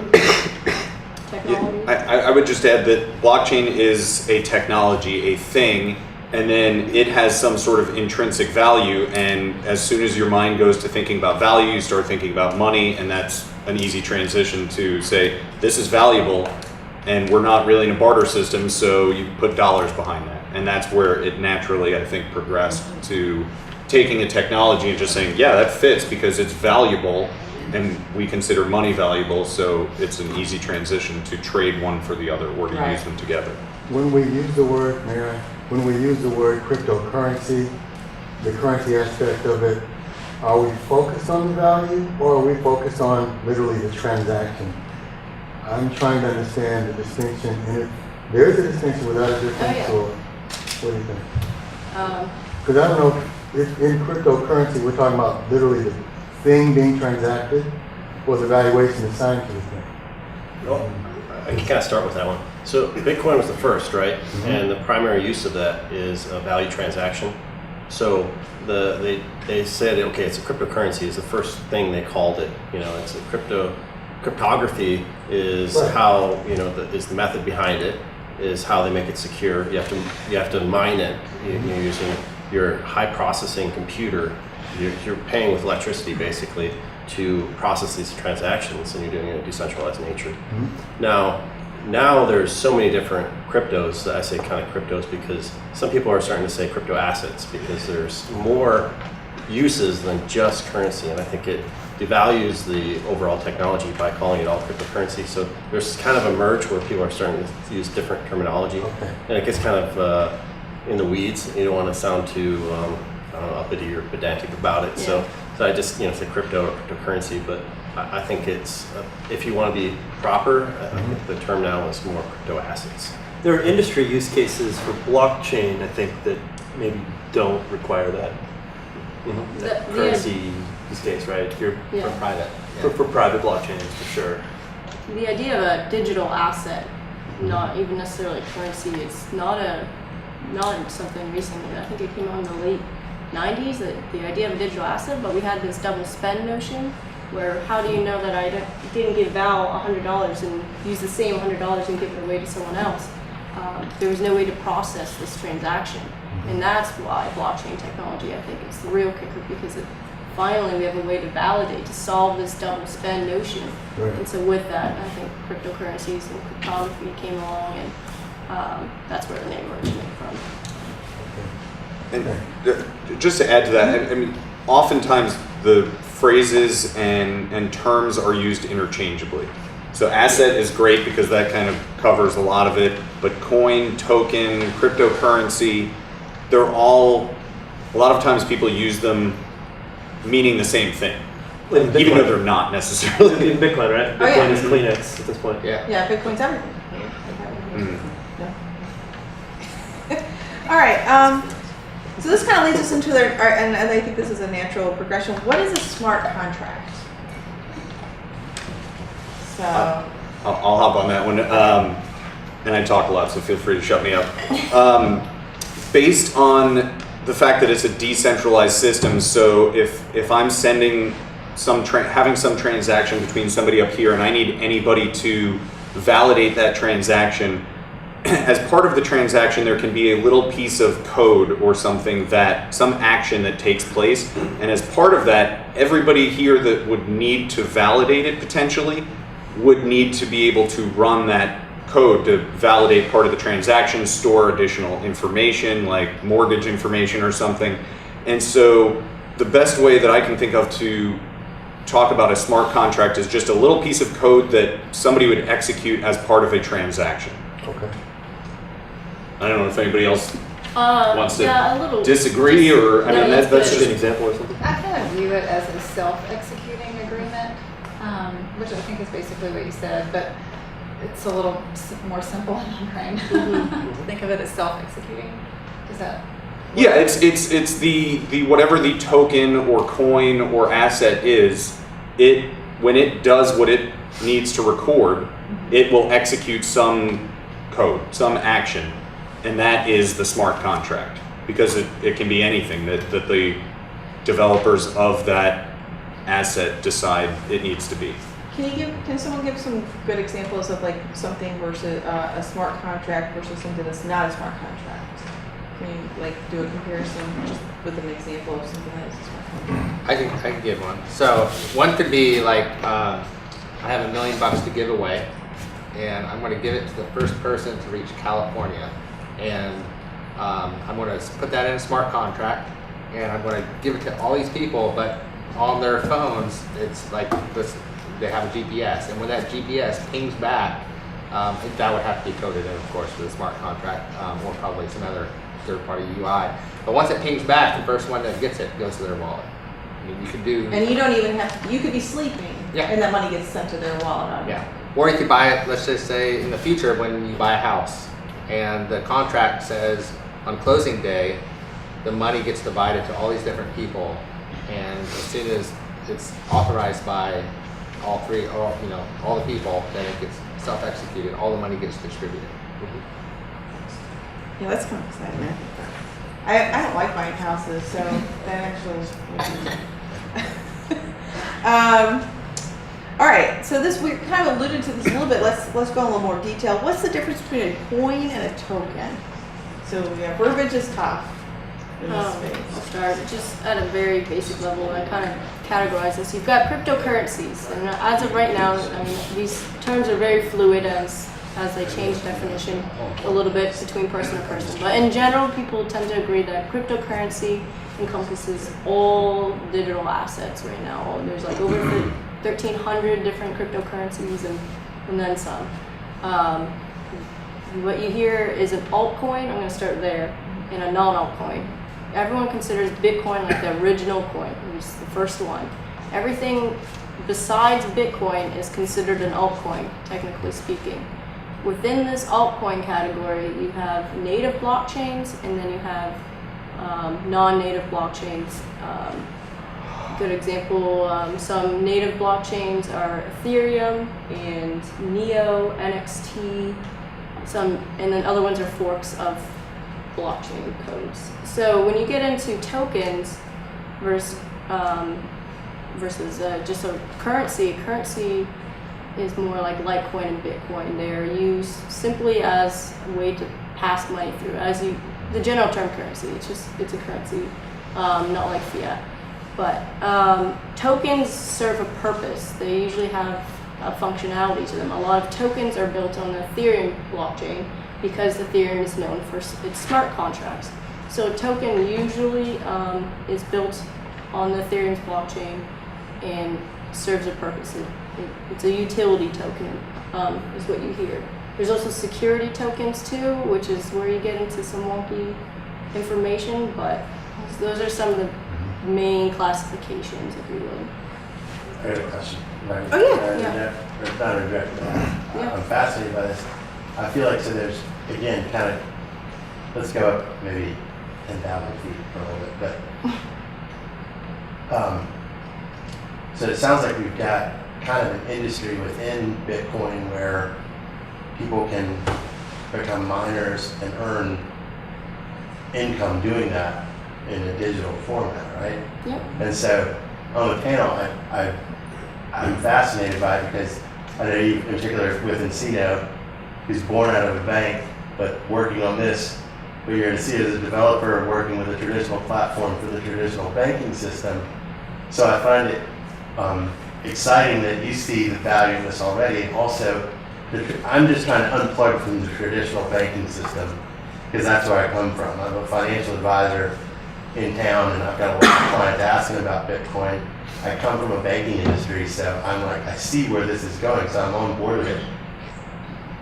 technology. I would just add that blockchain is a technology, a thing, and then it has some sort of intrinsic value, and as soon as your mind goes to thinking about value, you start thinking about money, and that's an easy transition to say, this is valuable, and we're not really in a barter system, so you put dollars behind that. And that's where it naturally, I think, progressed to taking a technology and just saying, yeah, that fits because it's valuable, and we consider money valuable, so it's an easy transition to trade one for the other or to use them together. When we use the word, Mary, when we use the word cryptocurrency, the currency aspect of it, are we focused on the value, or are we focused on literally the transaction? I'm trying to understand the distinction, and if there is a distinction without a difference, or what do you think? Because I don't know, if in cryptocurrency we're talking about literally the thing being transacted, or the valuation assigned to the thing. Well, I can kind of start with that one. So Bitcoin was the first, right? Mm-hmm. And the primary use of that is a value transaction. So they said, okay, it's a cryptocurrency is the first thing they called it. It's a cryptography is Right. how is the method behind it, is how they make it secure. You have to mine it. You're using your high processing computer. You're paying with electricity basically to process these transactions, and you're doing it in a decentralized nature. Now there's so many different cryptos that I say kind of cryptos because some people are starting to say crypto assets because there's more uses than just currency, and I think it devalues the overall technology by calling it all cryptocurrency. So there's kind of a merge where people are starting to use different terminology, and it gets kind of in the weeds. You don't want to sound too uppity or pedantic about it. So I just say crypto or cryptocurrency, but I think it's if you want to be proper, I think the term now is more crypto assets. There are industry use cases for blockchain, I think, that maybe don't require that, that currency use case, right? You're Yeah. For private. for private blockchains, for sure. The idea of a digital asset, not even necessarily currency, it's not something recently. I think it came out in the late 90s, the idea of a digital asset, but we had this double spend notion where how do you know that I didn't give Val $100 and use the same $100 and give it away to someone else? There was no way to process this transaction. And that's why blockchain technology, I think, is the real kicker, because finally we have a way to validate, to solve this double spend notion. Right. And so with that, I think cryptocurrencies and cryptography came along, and that's where the name originated from. And just to add to that, I mean, oftentimes the phrases and terms are used interchangeably. So asset is great because that kind of covers a lot of it, but coin, token, cryptocurrency, they're all, a lot of times people use them meaning the same thing, even though they're not necessarily. In Bitcoin, right? Oh, yeah. Bitcoin is Kleenex at this point. Yeah. Bitcoin's everything. All right. So this kind of leads us into and I think this is a natural progression. What is a smart contract? So I'll hop on that one. And I talk a lot, so feel free to shut me up. Based on the fact that it's a decentralized system, so if I'm sending having some transaction between somebody up here and I need anybody to validate that transaction, as part of the transaction there can be a little piece of code or something some action that takes place, and as part of that, everybody here that would need to validate it potentially would need to be able to run that code to validate part of the transaction, store additional information like mortgage information or something. And so the best way that I can think of to talk about a smart contract is just a little piece of code that somebody would execute as part of a transaction. Okay. I don't know if anybody else wants to a little disagree or, I mean, that's just an example or something. I kind of view it as a self-executing agreement, which I think is basically what you said, but it's a little more simple in my brain. Think of it as self-executing. Does that? Yeah, it's the whatever the token or coin or asset is, when it does what it needs to record, it will execute some code, some action, and that is the smart contract, because it can be anything that the developers of that asset decide it needs to be. can someone give some good examples of like something versus a smart contract versus something that's not a smart contract? Can you like do a comparison just with an example of something that is a smart contract? I can give one. So one could be like, I have $1 million to give away, and I'm going to give it to the first person to reach California, and I'm going to put that in a smart contract, and I'm going to give it to all these people, but on their phones, it's like this, they have a GPS, and when that GPS pings back, that would have to be coded in, of course, for the smart contract, or probably some other third-party UI. But once it pings back, the first one that gets it goes to their wallet. I mean, you could do. And you don't even have to, you could be sleeping, Yeah. and that money gets sent to their wallet. Yeah. Or you could buy it, let's just say in the future when you buy a house and the contract says on closing day, the money gets divided to all these different people, and as soon as it's authorized by all the people, then it gets self-executed, all the money gets distributed. Yeah, that's kind of exciting. I don't like buying houses, so that actually. All right, so we kind of alluded to this a little bit. Let's go in a little more detail. What's the difference between a coin and a token? So yeah, verbiage is tough in this space. I'll start just at a very basic level. I kind of categorize this. You've got cryptocurrencies, and as of right now, I mean, these terms are very fluid as they change definition a little bit between person to person. But in general, people tend to agree that cryptocurrency encompasses all digital assets right now. There's like over 1,300 different cryptocurrencies and then some. What you hear is an altcoin, I'm going to start there, and a non-altcoin. Everyone considers Bitcoin like the original coin, it was the first one. Everything besides Bitcoin is considered an altcoin, technically speaking. Within this altcoin category, you have native blockchains, and then you have non-native blockchains. Good example, some native blockchains are Ethereum and Neo, NXT, and then other ones are forks of blockchain codes. So when you get into tokens versus just a currency is more like Litecoin and Bitcoin. They're used simply as a way to pass money through. The general term currency, it's a currency, not like fiat. But tokens serve a purpose. They usually have a functionality to them. A lot of tokens are built on the Ethereum blockchain because Ethereum is known for its smart contracts. So a token usually is built on the Ethereum's blockchain and serves a purpose. It's a utility token, is what you hear. There's also security tokens too, which is where you get into some wonky information, but those are some of the main classifications, if you will. I got a question. Oh, yeah. Not reject that. Yeah. I'm fascinated by this. I feel like, so there's, again, kind of, let's go up maybe 10,000 feet for a little bit, but, so it sounds like we've got kind of an industry within Bitcoin where people can become miners and earn income doing that in a digital format, right? Yep. And so on the panel, I'm fascinated by it because I know you in particular with Encino, who's born out of a bank, but working on this, but you're going to see as a developer working with a traditional platform for the traditional banking system. So I find it exciting that you see the value in this already. Also, I'm just trying to unplug from the traditional banking system because that's where I come from. I'm a financial advisor in town, and I've got a lot of clients asking about Bitcoin. I come from a banking industry, so I'm like, I see where this is going, so I'm on board with it.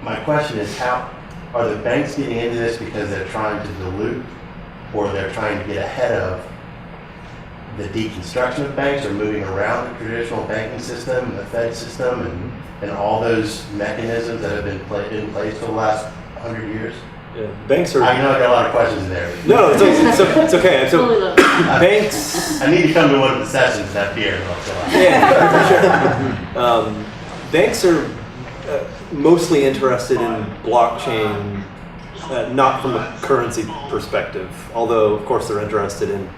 My question is, how are the banks getting into this because they're trying to dilute, or they're trying to get ahead of the deconstruction of banks, or moving around the traditional banking system and the Fed system and all those mechanisms that have been in place for the last 100 years? Yeah, banks are. I know I got a lot of questions there. No, it's okay. So banks. I need to come to one of the sessions and have beer. Yeah, for sure. Banks are mostly interested in blockchain, not from a currency perspective. Although, of course, they're interested in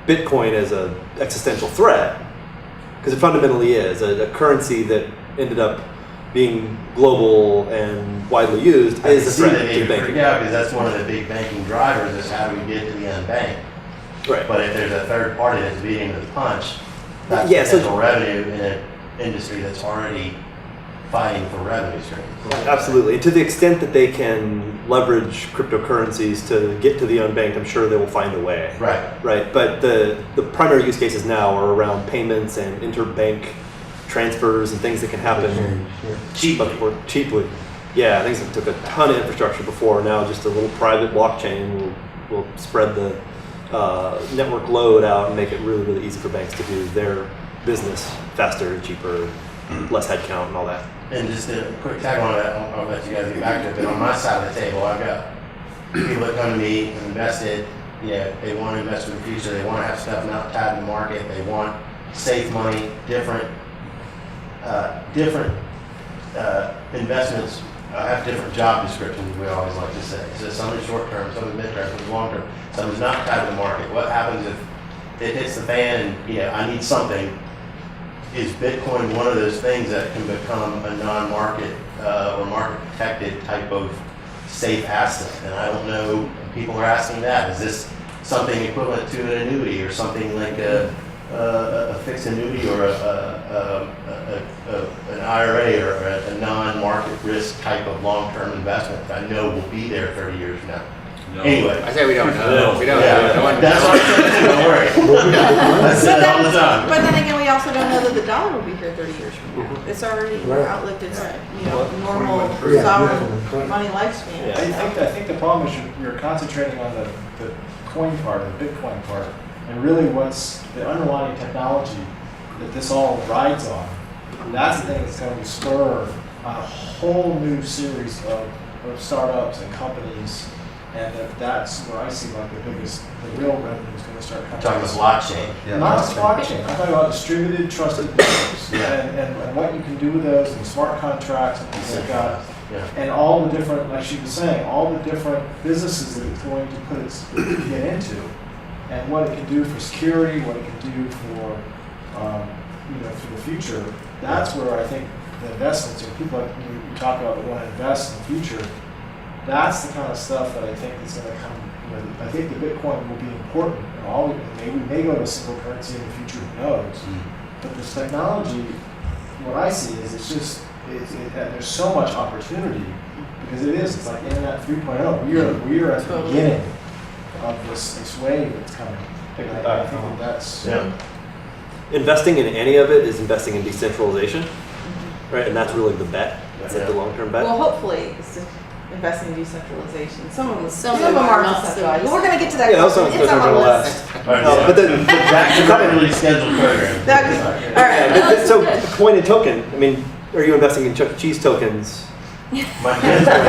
Bitcoin as an existential threat, because it fundamentally is a currency that ended up being global and widely used is a threat to banking. Yeah, because that's one of the big banking drivers is how do we get to the unbanked. Right. But if there's a third party that's beating the punch, that's potential revenue in an industry that's already fighting for revenue streams. Absolutely. And to the extent that they can leverage cryptocurrencies to get to the unbanked, I'm sure they will find a way. Right. Right. But the primary use cases now are around payments and interbank transfers and things that can happen cheaply. Yeah, things that took a ton of infrastructure before. Now just a little private blockchain will spread the network load out and make it really, really easy for banks to do their business faster, cheaper, less headcount and all that. And just a quick tag on that, I'll let you guys get back to it, but on my side of the table, I've got people that come to me and invested, they want to invest in the future, they want to have stuff not tied to the market, they want safe money, different investments have different job descriptions, we always like to say. So some is short term, some is mid term, some is long term, some is not tied to the market. What happens if it hits the fan and I need something? Is Bitcoin one of those things that can become a non-market or market-protected type of safe asset? And I don't know, people are asking that. Is this something equivalent to an annuity or something like a fixed annuity or an IRA or a non-market risk type of long-term investment that I know will be there 30 years from now. No. Anyway. I say we don't know. No. We don't Yeah. know. That's what I'm saying, don't worry. That's it all the time. But then again, we also don't know that the dollar will be here 30 years from now. It's already outlived its normal sovereign money lifespan. I think the problem is you're concentrating on the coin part, the Bitcoin part, and really what's the underlying technology that this all rides on. That's the thing that's going to spur a whole new series of startups and companies, and that's where I see like the real revenue is going to start coming. Talking about blockchain. Yeah, not just blockchain. I'm talking about distributed, trusted networks, and what you can do with those, and smart contracts, and things like that. Yeah. And all the different, like she was saying, all the different businesses that it's going to get into, and what it can do for security, what it can do for, for the future. That's where I think the investments, or people like you talk about that want to invest in the future. That's the kind of stuff that I think is going to come. I think the Bitcoin will be important. Maybe we may go to a single currency in the future. Who knows? But this technology, what I see is there's so much opportunity because it is. It's like Internet 3.0. We are at the beginning of this wave that's coming. I think that's Investing in any of it is investing in decentralization, right? And that's really the bet. That's like the long-term bet. Well, hopefully, it's investing in decentralization. Some of them are are not decentralized. But we're going to get to that. Yeah, that's what It's on our list. But then, That's a regularly scheduled program. All right. so coin and token. I mean, are you investing in Chuck E. Cheese tokens? My kids are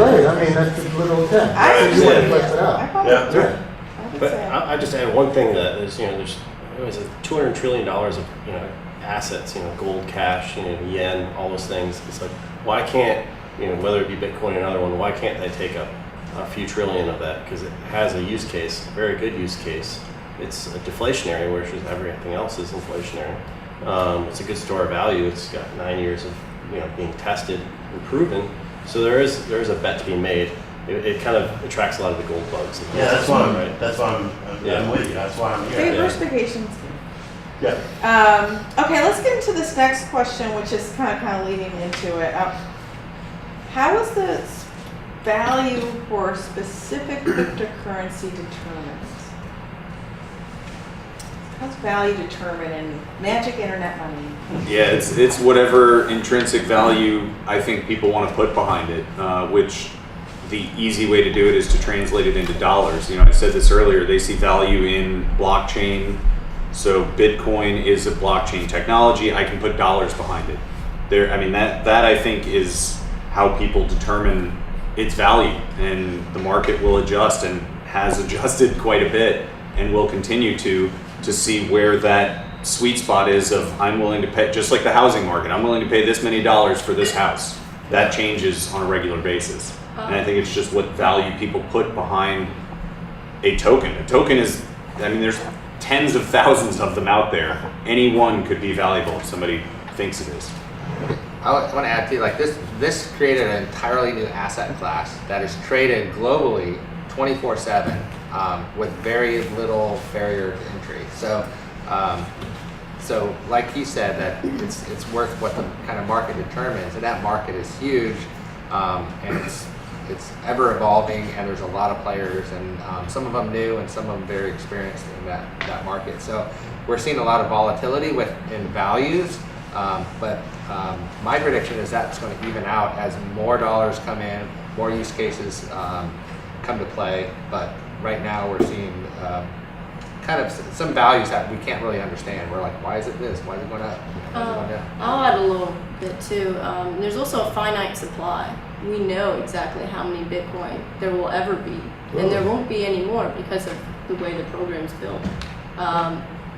Right, I mean, that's a little intent. You want to flex it out. Yeah. But I just add one thing that is, there's $200 trillion of assets, gold, cash, yen, all those things. It's like, why can't whether it be Bitcoin or another one, why can't they take a few trillion of that? Because it has a use case, a very good use case. It's deflationary, whereas everything else is inflationary. It's a good store of value. It's got 9 years of being tested and proven. So there is a bet to be made. It kind of attracts a lot of the gold bugs. Yeah, that's why I'm right. That's why I'm with you. That's why I'm here. Diversification is good. Yeah. Okay, let's get into this next question, which is kind of leading into it. How is the value for a specific cryptocurrency determined? How's value determined in magic internet money? Yeah, it's whatever intrinsic value I think people want to put behind it, which the easy way to do it is to translate it into dollars. I said this earlier, they see value in blockchain. So Bitcoin is a blockchain technology. I can put dollars behind it. That I think is how people determine its value, and the market will adjust and has adjusted quite a bit and will continue to see where that sweet spot is of I'm willing to pay, just like the housing market, I'm willing to pay this many dollars for this house. That changes on a regular basis. And I think it's just what value people put behind a token. A token is, there's tens of thousands of them out there. Any one could be valuable if somebody thinks it is. I want to add too, this created an entirely new asset class that is traded globally 24/7 with very little barrier to entry. So like he said, that it's worth what the kind of market determines, and that market is huge, and it's ever evolving, and there's a lot of players, and some of them new and some of them very experienced in that market. So we're seeing a lot of volatility in values, but my prediction is that's going to even out as more dollars come in, more use cases come to play. But right now we're seeing kind of some values that we can't really understand. We're like, why is it this? Why is it going up? I'll add a little bit too. There's also a finite supply. We know exactly how many Bitcoin there will ever be, and there won't be any more because of the way the program's built.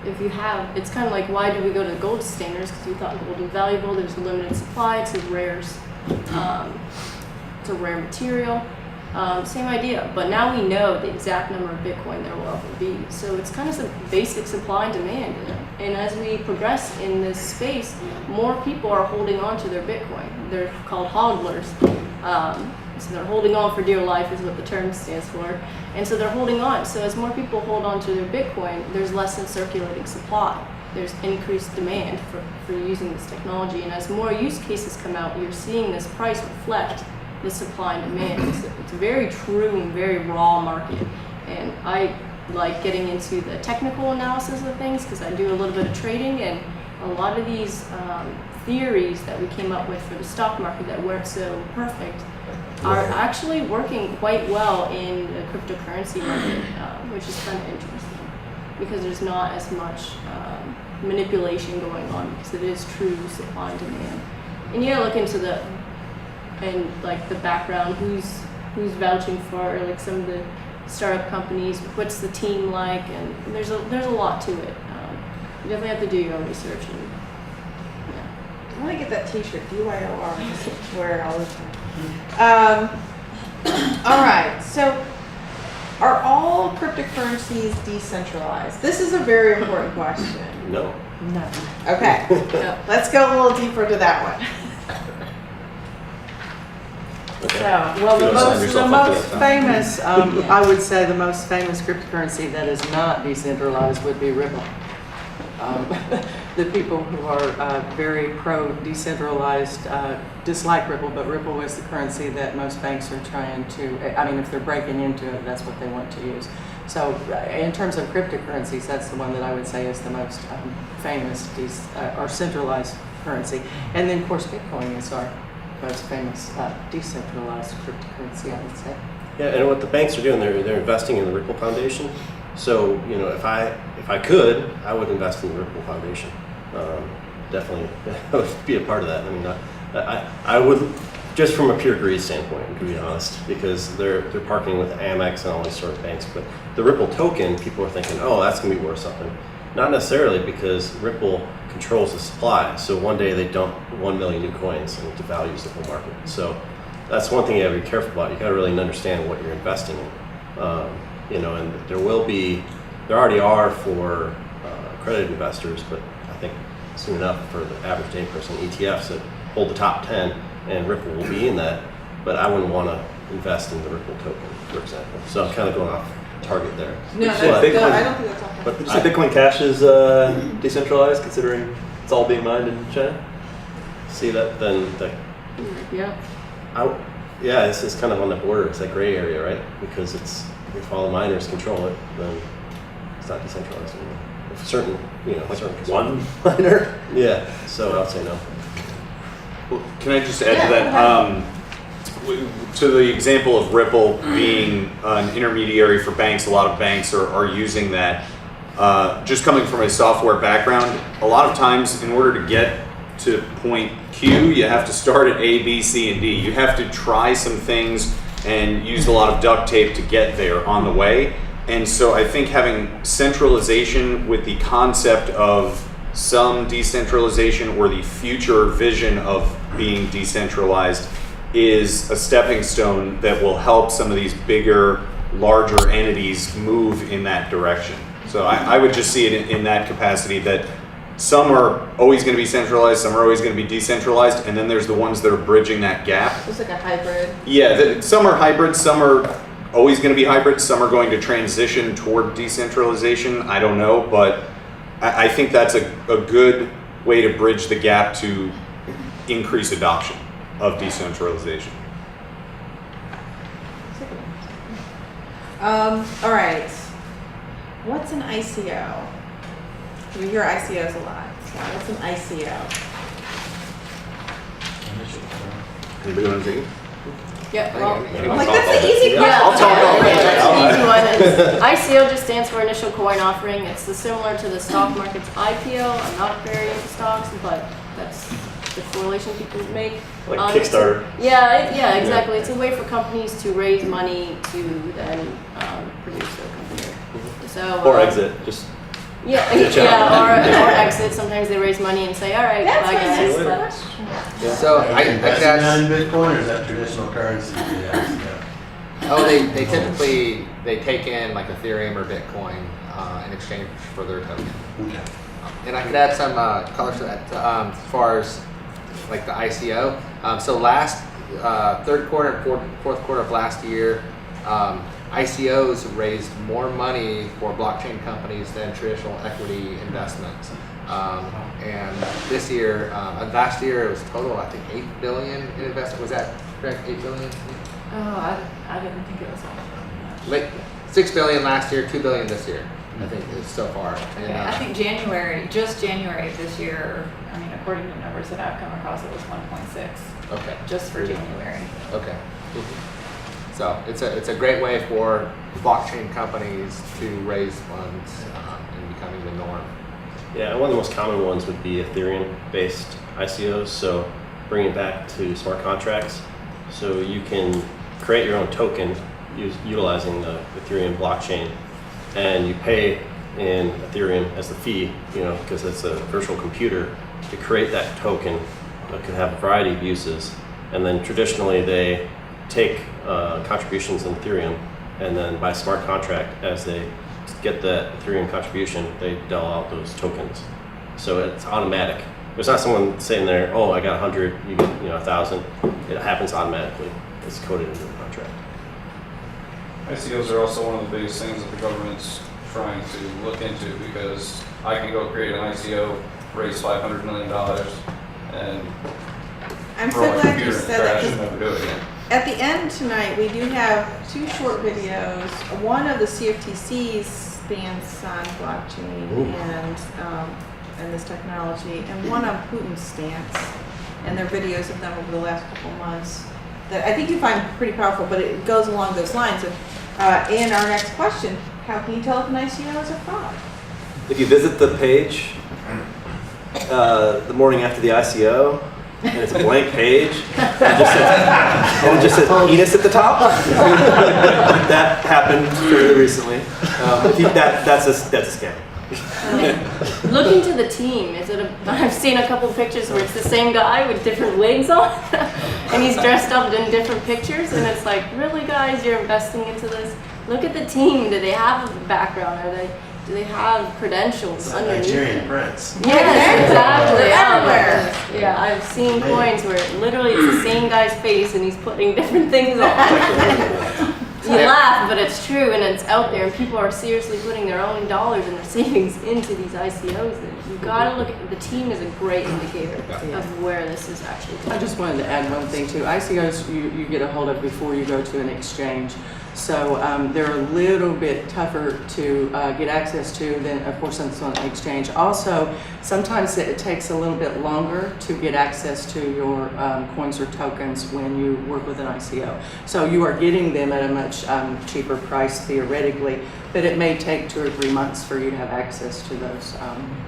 If you have, it's kind of like, why do we go to the gold standards? Because we thought gold was valuable. There's a limited supply. It's a rare material. Same idea, but now we know the exact number of Bitcoin there will ever be. So it's kind of some basic supply and demand. And as we progress in this space, more people are holding on to their Bitcoin. They're called hodlers. So they're holding on for dear life is what the term stands for. And so they're holding on. So as more people hold on to their Bitcoin, there's less in circulating supply. There's increased demand for using this technology. And as more use cases come out, you're seeing this price reflect the supply and demand. It's a very true and very raw market. And I like getting into the technical analysis of things because I do a little bit of trading, and a lot of these theories that we came up with for the stock market that weren't so perfect are actually working quite well in the cryptocurrency market, which is kind of interesting because there's not as much manipulation going on because it is true supply and demand. And you gotta look into the background, who's vouching for like some of the startup companies, what's the team like, and there's a lot to it. You definitely have to do your own research. And, I want to get that T-shirt, DYOR. I just wear it all the time. All right, so are all cryptocurrencies decentralized? This is a very important question. No. No. Okay, let's go a little deeper to that one. Okay. So, Well, You the don't sign most yourself up to that, Tom. famous, I would say the most famous cryptocurrency that is not decentralized would be Ripple. The people who are very pro-decentralized dislike Ripple, but Ripple is the currency that most banks are trying to, I mean, if they're breaking into it, that's what they want to use. So in terms of cryptocurrencies, that's the one that I would say is the most famous or centralized currency. And then, of course, Bitcoin is our most famous decentralized cryptocurrency, I would say. Yeah, and what the banks are doing, they're investing in the Ripple Foundation. So, if I could, I would invest in the Ripple Foundation. Definitely, I would be a part of that. I mean, I would, just from a pure greed standpoint, to be honest, because they're partnering with Amex and all these sort of banks. But the Ripple token, people are thinking, oh, that's going to be worth something. Not necessarily, because Ripple controls the supply. So one day they dump 1 million new coins and it devalues the whole market. So that's one thing you have to be careful about. You got to really understand what you're investing in. And there already are for accredited investors, but I think soon enough for the average day person, ETFs that hold the top 10, and Ripple will be in that. But I wouldn't want to invest in the Ripple token, for example. So I'm kind of going off target there. No, But I Bitcoin- don't think that's all. But did you say Bitcoin Cash is decentralized, considering it's all being mined in China? See that then? yeah. Yeah, it's kind of on the border. It's that gray area, right? Because if all the miners control it, then it's not decentralized anymore. If certain One miner? Yeah. So I'd say no. Well, can I just add to that? To the example of Ripple being an intermediary for banks, a lot of banks are using that. Just coming from a software background, a lot of times in order to get to point Q, you have to start at A, B, C, and D. You have to try some things and use a lot of duct tape to get there on the way. And so I think having centralization with the concept of some decentralization or the future vision of being decentralized is a stepping stone that will help some of these bigger, larger entities move in that direction. So I would just see it in that capacity, that some are always going to be centralized, some are always going to be decentralized, and then there's the ones that are bridging that gap. It's like a hybrid. Yeah, some are hybrid, some are always going to be hybrid, some are going to transition toward decentralization. I don't know, but I think that's a good way to bridge the gap to increase adoption of decentralization. All right. What's an ICO? We hear ICOs a lot. So what's an ICO? Anybody want to take it? Yeah, well, I'm like, that's an easy question. Yeah, I'll talk all day. It's an easy one. ICO just stands for initial coin offering. It's similar to the stock market's IPO. I'm not very into stocks, but that's the correlation people make. Like Kickstarter. Yeah, exactly. It's a way for companies to raise money to then produce their company. So Or exit, just or exit. Sometimes they raise money and say, all right, That's bye my guys. next But- So I could Investing ask. that in Bitcoin, or is that traditional currency? Oh, they typically take in like Ethereum or Bitcoin in exchange for their token. Okay. And I could add some color to that as far as like the ICO. So third quarter and fourth quarter of last year, ICOs raised more money for blockchain companies than traditional equity investments. And this year, last year it was total, I think, 8 billion in investment. Was that correct? 8 billion? Oh, I didn't think it was all that much. 6 billion last year, 2 billion this year. I think is so far. Okay, I think just January of this year, I mean, according to numbers that I've come across, it was 1.6. Okay. Just for January. Okay. So it's a great way for blockchain companies to raise funds and becoming the norm. Yeah, one of the most common ones would be Ethereum-based ICOs. So bringing it back to smart contracts, so you can create your own token utilizing the Ethereum blockchain, and you pay in Ethereum as the fee, because it's a virtual computer to create that token that could have a variety of uses. And then traditionally they take contributions in Ethereum, and then by smart contract, as they get that Ethereum contribution, they dole out those tokens. So it's automatic. There's not someone sitting there, oh, I got 100, you get 1,000. It happens automatically. It's coded into the contract. ICOs are also one of the biggest things that the government's trying to look into, because I can go create an ICO, raise $500 million, and I'm throw so my glad computer you in the said that, trash and never do it again. at the end tonight, we do have 2 short videos. One of the CFTC's stance on blockchain and this technology, and one on Putin's stance. And there are videos of them over the last couple months that I think you find pretty powerful, but it goes along those lines. And our next question, how can you tell if an ICO is a fraud? If you visit the page the morning after the ICO, and it's a blank page, and it just says penis at the top. That happened fairly recently. That's a scam. Look into the team. I've seen a couple pictures where it's the same guy with different wigs on, and he's dressed up in different pictures, and it's like, really, guys, you're investing into this? Look at the team. Do they have a background? Do they have credentials underneath? Nigerian prince. Yes, exactly. Everywhere. Yeah, I've seen coins where literally it's the same guy's face, and he's putting different things on. You laugh, but it's true, and it's out there, and people are seriously putting their own dollars and their savings into these ICOs. And you gotta look at the team is a great indicator of where this is actually going. I just wanted to add one thing too. ICOs you get a hold of before you go to an exchange. So they're a little bit tougher to get access to than, of course, on an exchange. Also, sometimes it takes a little bit longer to get access to your coins or tokens when you work with an ICO. So you are getting them at a much cheaper price theoretically, but it may take 2 or 3 months for you to have access to those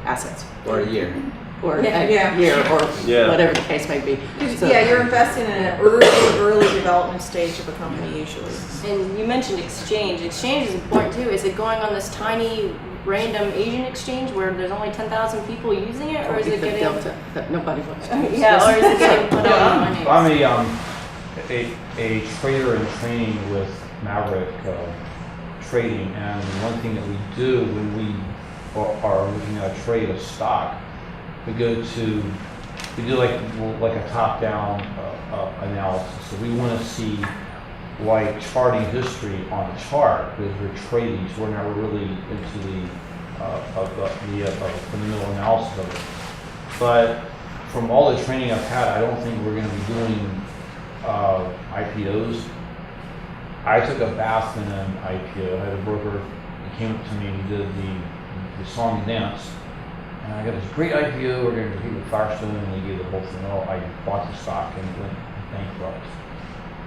assets. Or a year. Or a year, or whatever the case may be. So, you're investing in an early development stage of a company usually. And you mentioned exchange. Exchange is important too. Is it going on this tiny random Asian exchange where there's only 10,000 people using it, or is it getting Delta that nobody wants to use? Yeah, or is it getting put on money? I'm a trader in training with Maverick Trading, and one thing that we do when we are looking at a trade of stock, we do like a top-down analysis. So we want to see like charting history on a chart, because we're trading, so we're not really into the fundamental analysis of it. But from all the training I've had, I don't think we're going to be doing IPOs. I took a bath in an IPO. I had a broker that came up to me and did the song and dance. And I got this great IPO, we're going to compete with Firestone, and they gave the whole thing. Oh, I bought the stock and it went bankrupt.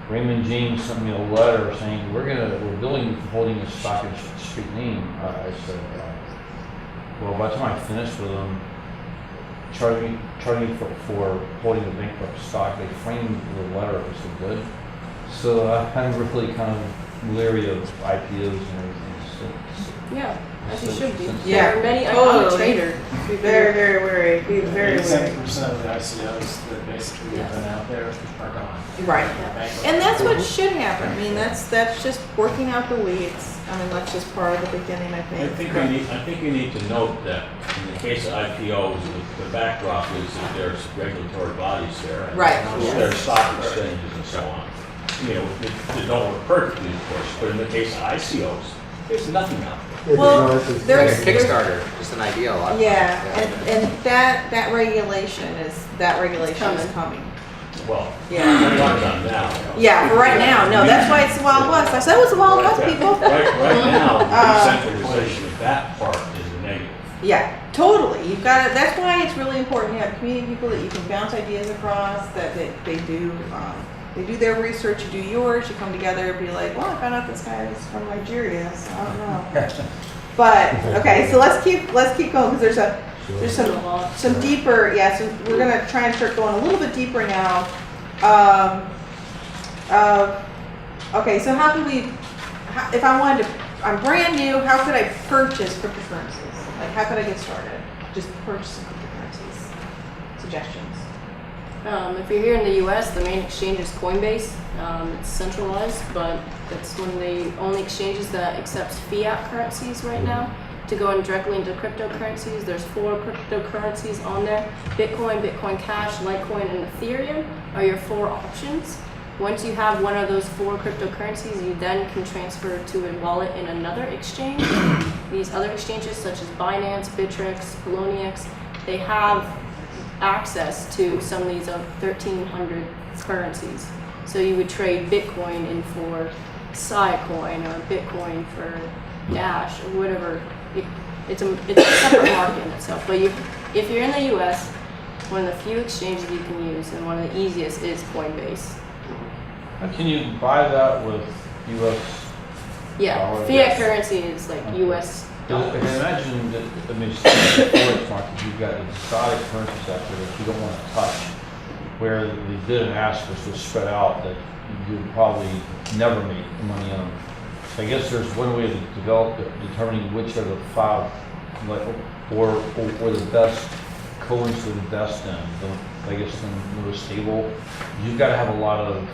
Raymond James sent me a letter saying, we're billing you for holding this stock in a street name. I said, well, by the time I finished with them, charging for holding the bankrupt stock, they framed the letter. It was so good. So I'm really kind of leery of IPOs and everything. Yeah, as you should be. Yeah, There are many, I'm a totally. trader. Be very, very wary. Be very wary. 70% of the ICOs that basically have been out there are gone. Right. Bankrupt. And that's what should happen. I mean, that's just working out the weeds. I mean, that's just part of the beginning, I think. I think you need to note that in the case of IPOs, the backdrop is that there's regulatory bodies there. And Right. There's stock exchanges and so on. You know, they don't work perfectly, of course, but in the case of ICOs, there's nothing out there. Well, Like a there's Kickstarter, just an idea a lot. yeah, and that regulation is coming. Well, Yeah. it's not done now. Yeah, for right now, no, that's why it's the Wild West. I said it was the Wild West, people. Right now, the decentralization of that part is a negative. Yeah, totally. You've got to, that's why it's really important to have community people that you can bounce ideas across, that they do their research, you do yours, you come together and be like, well, I found out this guy is from Nigeria, so I don't know. But, okay, so let's keep going, because there's some deeper, so we're gonna try and start going a little bit deeper now. Okay, so how can we, if I wanted to, I'm brand new, how could I purchase cryptocurrencies? Like, how could I get started? Just purchasing cryptocurrencies. Suggestions. If you're here in the U.S., the main exchange is Coinbase. It's centralized, but it's one of the only exchanges that accepts fiat currencies right now. To go in directly into cryptocurrencies, there's 4 cryptocurrencies on there. Bitcoin, Bitcoin Cash, Litecoin, and Ethereum are your 4 options. Once you have one of those 4 cryptocurrencies, you then can transfer to a wallet in another exchange. These other exchanges, such as Binance, Bittrex, Poloniex, they have access to some of these 1,300 currencies. So you would trade Bitcoin in for Scicoin or Bitcoin for Dash or whatever. It's a separate market in itself. But if you're in the U.S., one of the few exchanges you can use and one of the easiest is Coinbase. Can you buy that with U.S. Yeah, dollar? fiat currency is like U.S. dollars. And imagine that, I mean, in the forex market, you've got an exotic currency sector that you don't want to touch, where the bid and ask was so spread out that you would probably never make money on them. I guess there's one way to determining which of the 5, like, or the best coins to invest in. I guess the most stable. You've got to have a lot of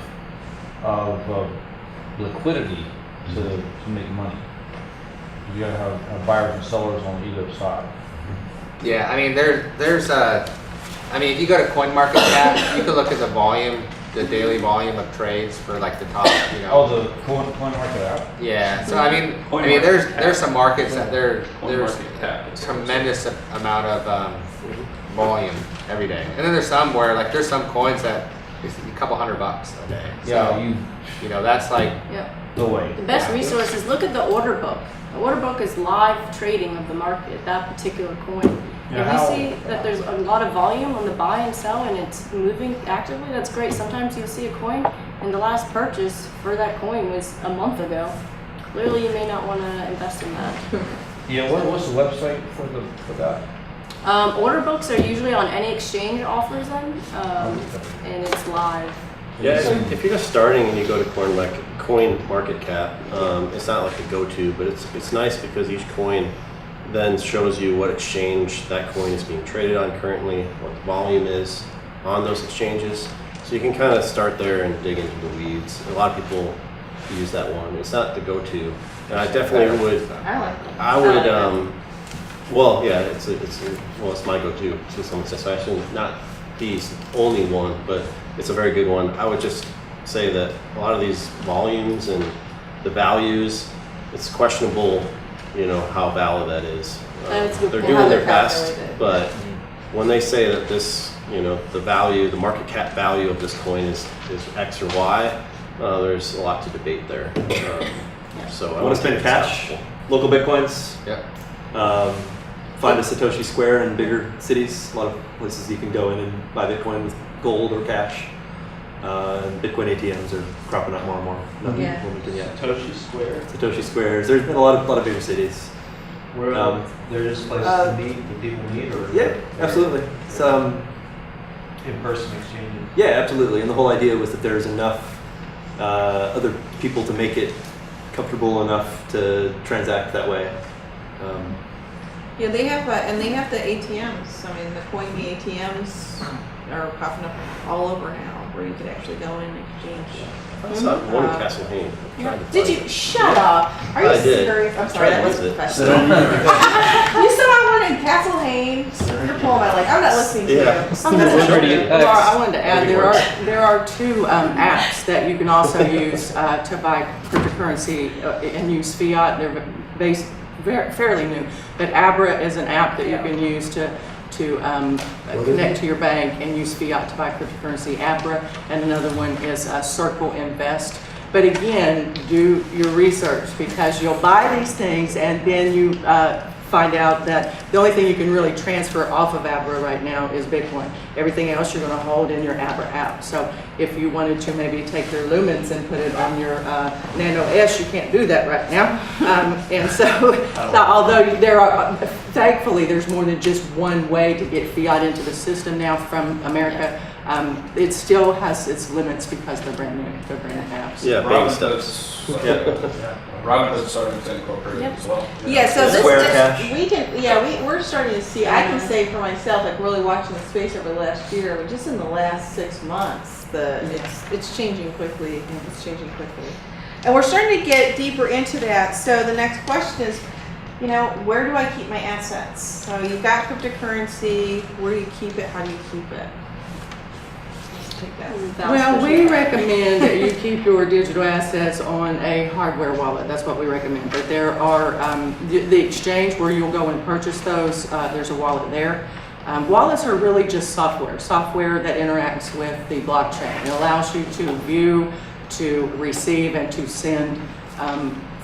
liquidity to make money. You gotta have buyers and sellers on either side. Yeah, I mean, if you go to CoinMarketCap, you can look at the volume, the daily volume of trades for like the top, Oh, the CoinMarket app? Yeah, so I mean, there's some markets that there's a tremendous amount of volume every day, and then there's some where like there's some coins that it's a couple $100 a day. Yeah, so, you know that's like the way. The best resource is look at the order book. The order book is live trading of the market, that particular coin. Yeah, If you see that there's a lot of volume on the buy and sell and it's moving actively, that's great. Sometimes you'll see a coin and the last purchase for that coin was a month ago. Clearly you may not want to invest in that. Yeah, what's the website for that? Order books are usually on any exchange offers them, and it's live. Yeah, if you're just starting and you go to CoinMarketCap, it's not like a go-to, but it's nice because each coin then shows you what exchange that coin is being traded on currently, what the volume is on those exchanges. So you can kind of start there and dig into the weeds. A lot of people use that one. It's not the go-to, and I definitely would. I like it. I would. Well, yeah, it's my go-to to some extent. So actually, not the only one, but it's a very good one. I would just say that a lot of these volumes and the values, it's questionable, how valid that is. They're doing their best, but when they say that this, the value, the market cap value of this coin is X or Y, there's a lot to debate there. So I want to spend cash, local bitcoins. Yeah. Find a Satoshi Square in bigger cities. A lot of places you can go in and buy Bitcoin with gold or cash. And Bitcoin ATMs are cropping up more and more. Nothing in Wilmington yet. Satoshi Square. Satoshi Squares. There's been a lot of bigger cities. Where they're just places to meet, that people meet, or yeah, absolutely. Some in-person exchanges. Yeah, absolutely. And the whole idea was that there's enough other people to make it comfortable enough to transact that way. Yeah, they have, and they have the ATMs. I mean, the CoinMe ATMs are popping up all over now, where you could actually go in and exchange. I saw one in Castle Hayne. Did you? Shut up. Are you I did. serious? I'm sorry, that wasn't it. professional. You said I wanted Castle Hayne. You're pulling my leg. I'm not listening to you. I'm not Laura, I wanted to add there are two apps that you can also use to buy cryptocurrency and use fiat. They're fairly new, but Abra is an app that you can use to connect to your bank and use fiat to buy cryptocurrency. Abra, and another one is Circle Invest. But again, do your research, because you'll buy these things and then you find out that the only thing you can really transfer off of Abra right now is Bitcoin. Everything else you're going to hold in your Abra app. So if you wanted to maybe take your Lumens and put it on your Nano S, you can't do that right now. And so, although thankfully there's more than just one way to get fiat into the system now from America, it still has its limits because they're brand new. They're brand new apps. Yeah, baby steps. Robinhood's starting to incorporate it as well. Yeah, so Square this Cash. we can we're starting to see. I can say for myself, like really watching the space over the last year, but just in the last 6 months, it's changing quickly. It's changing quickly, and we're starting to get deeper into that. So the next question is, where do I keep my assets? So you've got cryptocurrency. Where do you keep it? How do you keep it? Well, we recommend that you keep your digital assets on a hardware wallet. That's what we recommend. But there are the exchange where you'll go and purchase those. There's a wallet there. Wallets are really just software that interacts with the blockchain. It allows you to view, to receive, and to send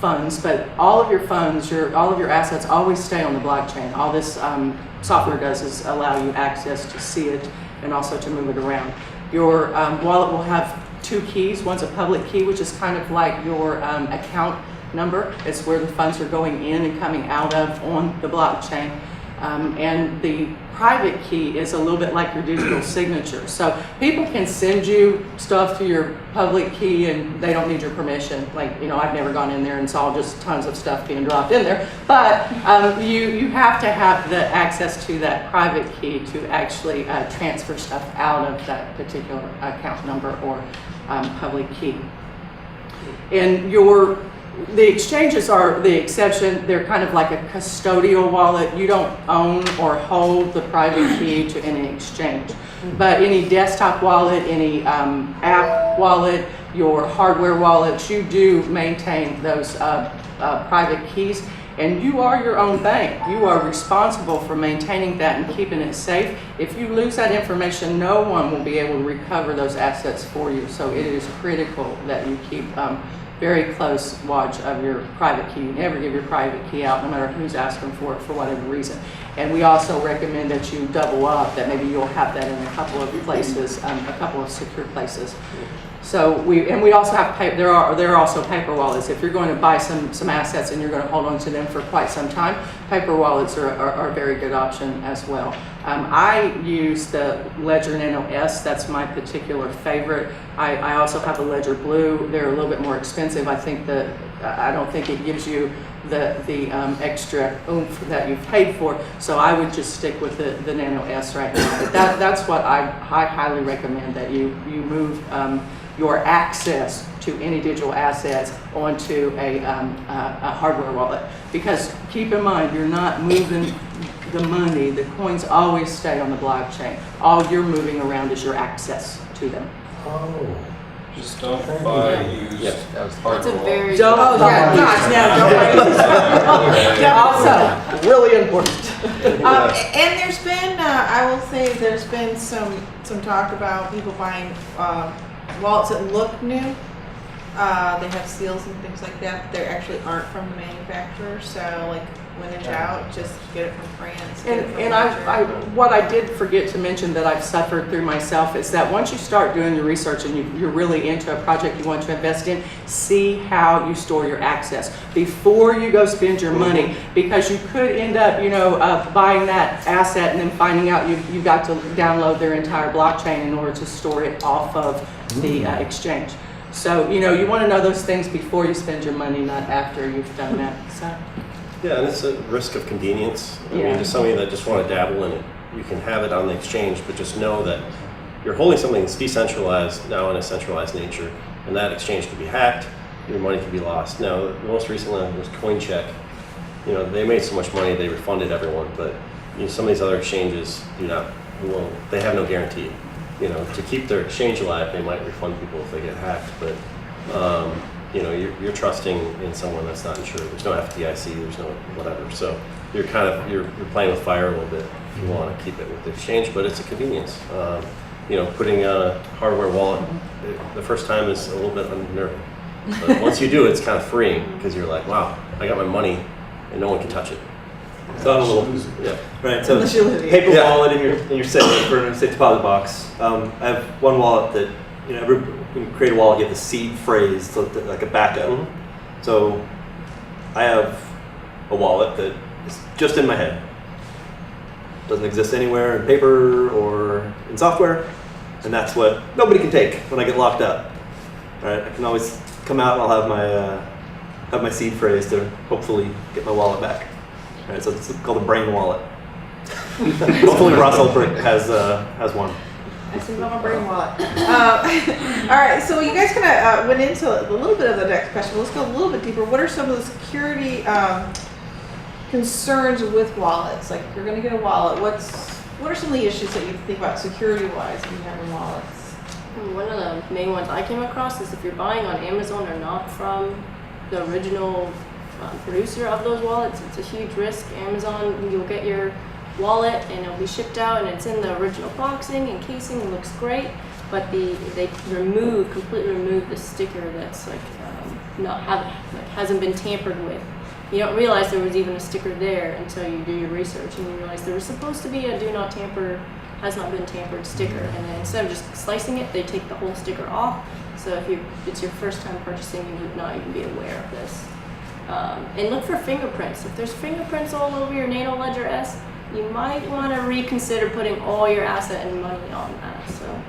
funds. But all of your funds, all of your assets always stay on the blockchain. All this software does is allow you access to see it and also to move it around. Your wallet will have two keys. One's a public key, which is kind of like your account number. It's where the funds are going in and coming out of on the blockchain. And the private key is a little bit like your digital signature. So people can send you stuff to your public key and they don't need your permission. Like, I've never gone in there and saw just tons of stuff being dropped in there. But you have to have the access to that private key to actually transfer stuff out of that particular account number or public key. And the exchanges are the exception. They're kind of like a custodial wallet. You don't own or hold the private key to any exchange. But any desktop wallet, any app wallet, your hardware wallets, you do maintain those private keys. And you are your own bank. You are responsible for maintaining that and keeping it safe. If you lose that information, no one will be able to recover those assets for you. So it is critical that you keep very close watch of your private key. You never give your private key out, no matter who's asking for it for whatever reason. And we also recommend that you double up, that maybe you'll have that in a couple of places, a couple of secure places. So we also have there are also paper wallets. If you're going to buy some assets and you're going to hold on to them for quite some time, paper wallets are a very good option as well. I use the Ledger Nano S. That's my particular favorite. I also have a Ledger Blue. They're a little bit more expensive. I don't think it gives you the extra oomph that you've paid for. So I would just stick with the Nano S right now. But that's what I highly recommend, that you move your access to any digital assets onto a hardware wallet. Because keep in mind, you're not moving the money. The coins always stay on the blockchain. All you're moving around is your access to them. Oh. Just don't buy used hardware. It's a very Don't also really important. And there's been, I will say, there's been some talk about people buying wallets that look new. They have seals and things like that. They actually aren't from the manufacturer. So, like, when in doubt, just get it from France. What I did forget to mention that I've suffered through myself is that once you start doing your research and you're really into a project you want to invest in, see how you store your access before you go spend your money, because you could end up, buying that asset and then finding out you've got to download their entire blockchain in order to store it off of the exchange. So, you know, you want to know those things before you spend your money, not after you've done that. So, Yeah, and it's a risk of convenience. I Yeah. mean, to somebody that just want to dabble in it, you can have it on the exchange, but just know that you're holding something that's decentralized now in a centralized nature, and that exchange could be hacked, your money could be lost. Now, the most recent one was CoinCheck. You know, they made so much money, they refunded everyone, but you know, some of these other exchanges do not, well, they have no guarantee. You know, to keep their exchange alive, they might refund people if they get hacked, but you know, you're trusting in someone that's not insured. There's no FDIC, there's no whatever. So you're kind of, you're playing with fire a little bit if you want to keep it with the exchange, but it's a convenience. You know, putting a hardware wallet, the first time is a little bit unnerving. But once you do, it's kind of freeing because you're like, wow, I got my money and no one can touch it. So I'm a little, yeah. Right. So Unless you live here. paper wallet in your safe for a safe deposit box. I have one wallet that, you know, when you create a wallet, you have the seed phrase, so like a backup. So I have a wallet that is just in my head. Doesn't exist anywhere in paper or in software, and that's what nobody can take when I get locked up. All right, I can always come out and I'll have my seed phrase to hopefully get my wallet back. All right, so it's called a brain wallet. Hopefully Russell has one. I see my brain wallet. All right, so you guys kind of went into a little bit of the next question. Let's go a little bit deeper. What are some of the security concerns with wallets? Like, if you're going to get a wallet, what are some of the issues that you think about security-wise when you have wallets? One of the main ones I came across is if you're buying on Amazon or not from the original producer of those wallets, it's a huge risk. Amazon, you'll get your wallet and it'll be shipped out and it's in the original boxing and casing and looks great, but they completely remove the sticker that's like hasn't been tampered with. You don't realize there was even a sticker there until you do your research and you realize there was supposed to be a do not tamper, has not been tampered sticker, and then instead of just slicing it, they take the whole sticker off. So if it's your first time purchasing, you would not even be aware of this. And look for fingerprints. If there's fingerprints all over your Nano Ledger S, you might want to reconsider putting all your asset and money on that. So.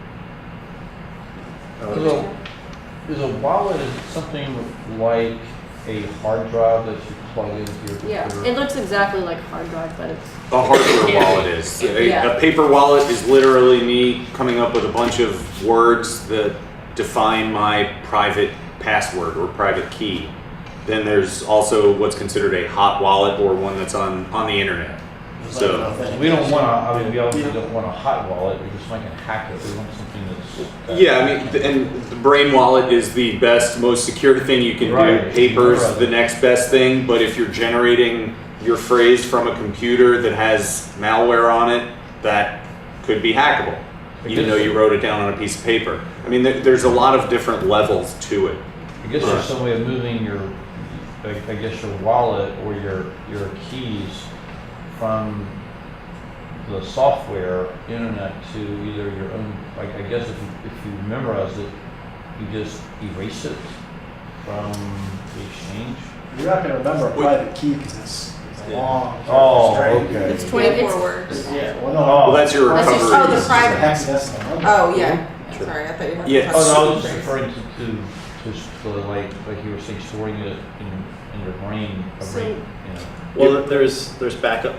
Is a wallet something like a hard drive that you plug into your computer? Yeah, it looks exactly like a hard drive, but it's A hardware wallet is. A paper wallet is literally me coming up with a bunch of words that define my private password or private key. Then there's also what's considered a hot wallet or one that's on the internet. So we don't want to. I mean, we obviously don't want a hot wallet because somebody can hack it. We want something that's. yeah, I mean, and the brain wallet is the best, most secure thing you can do. Paper's the next best thing, but if you're generating your phrase from a computer that has malware on it, that could be hackable, even though you wrote it down on a piece of paper. I mean, there's a lot of different levels to it. I guess there's some way of moving your wallet or your keys from the software internet to either your own. Like, I guess if you memorize it, you just erase it from the exchange. You're not going to remember a private key because it's a long. Okay. It's 24 words. Yeah. Well, Well, that's your recovery. Oh, the private. Hexadecimal number. Oh, yeah. Sorry, I thought you meant Yeah. Oh, no, I was just referring to like you were saying, storing it in your brain. Well, there's backup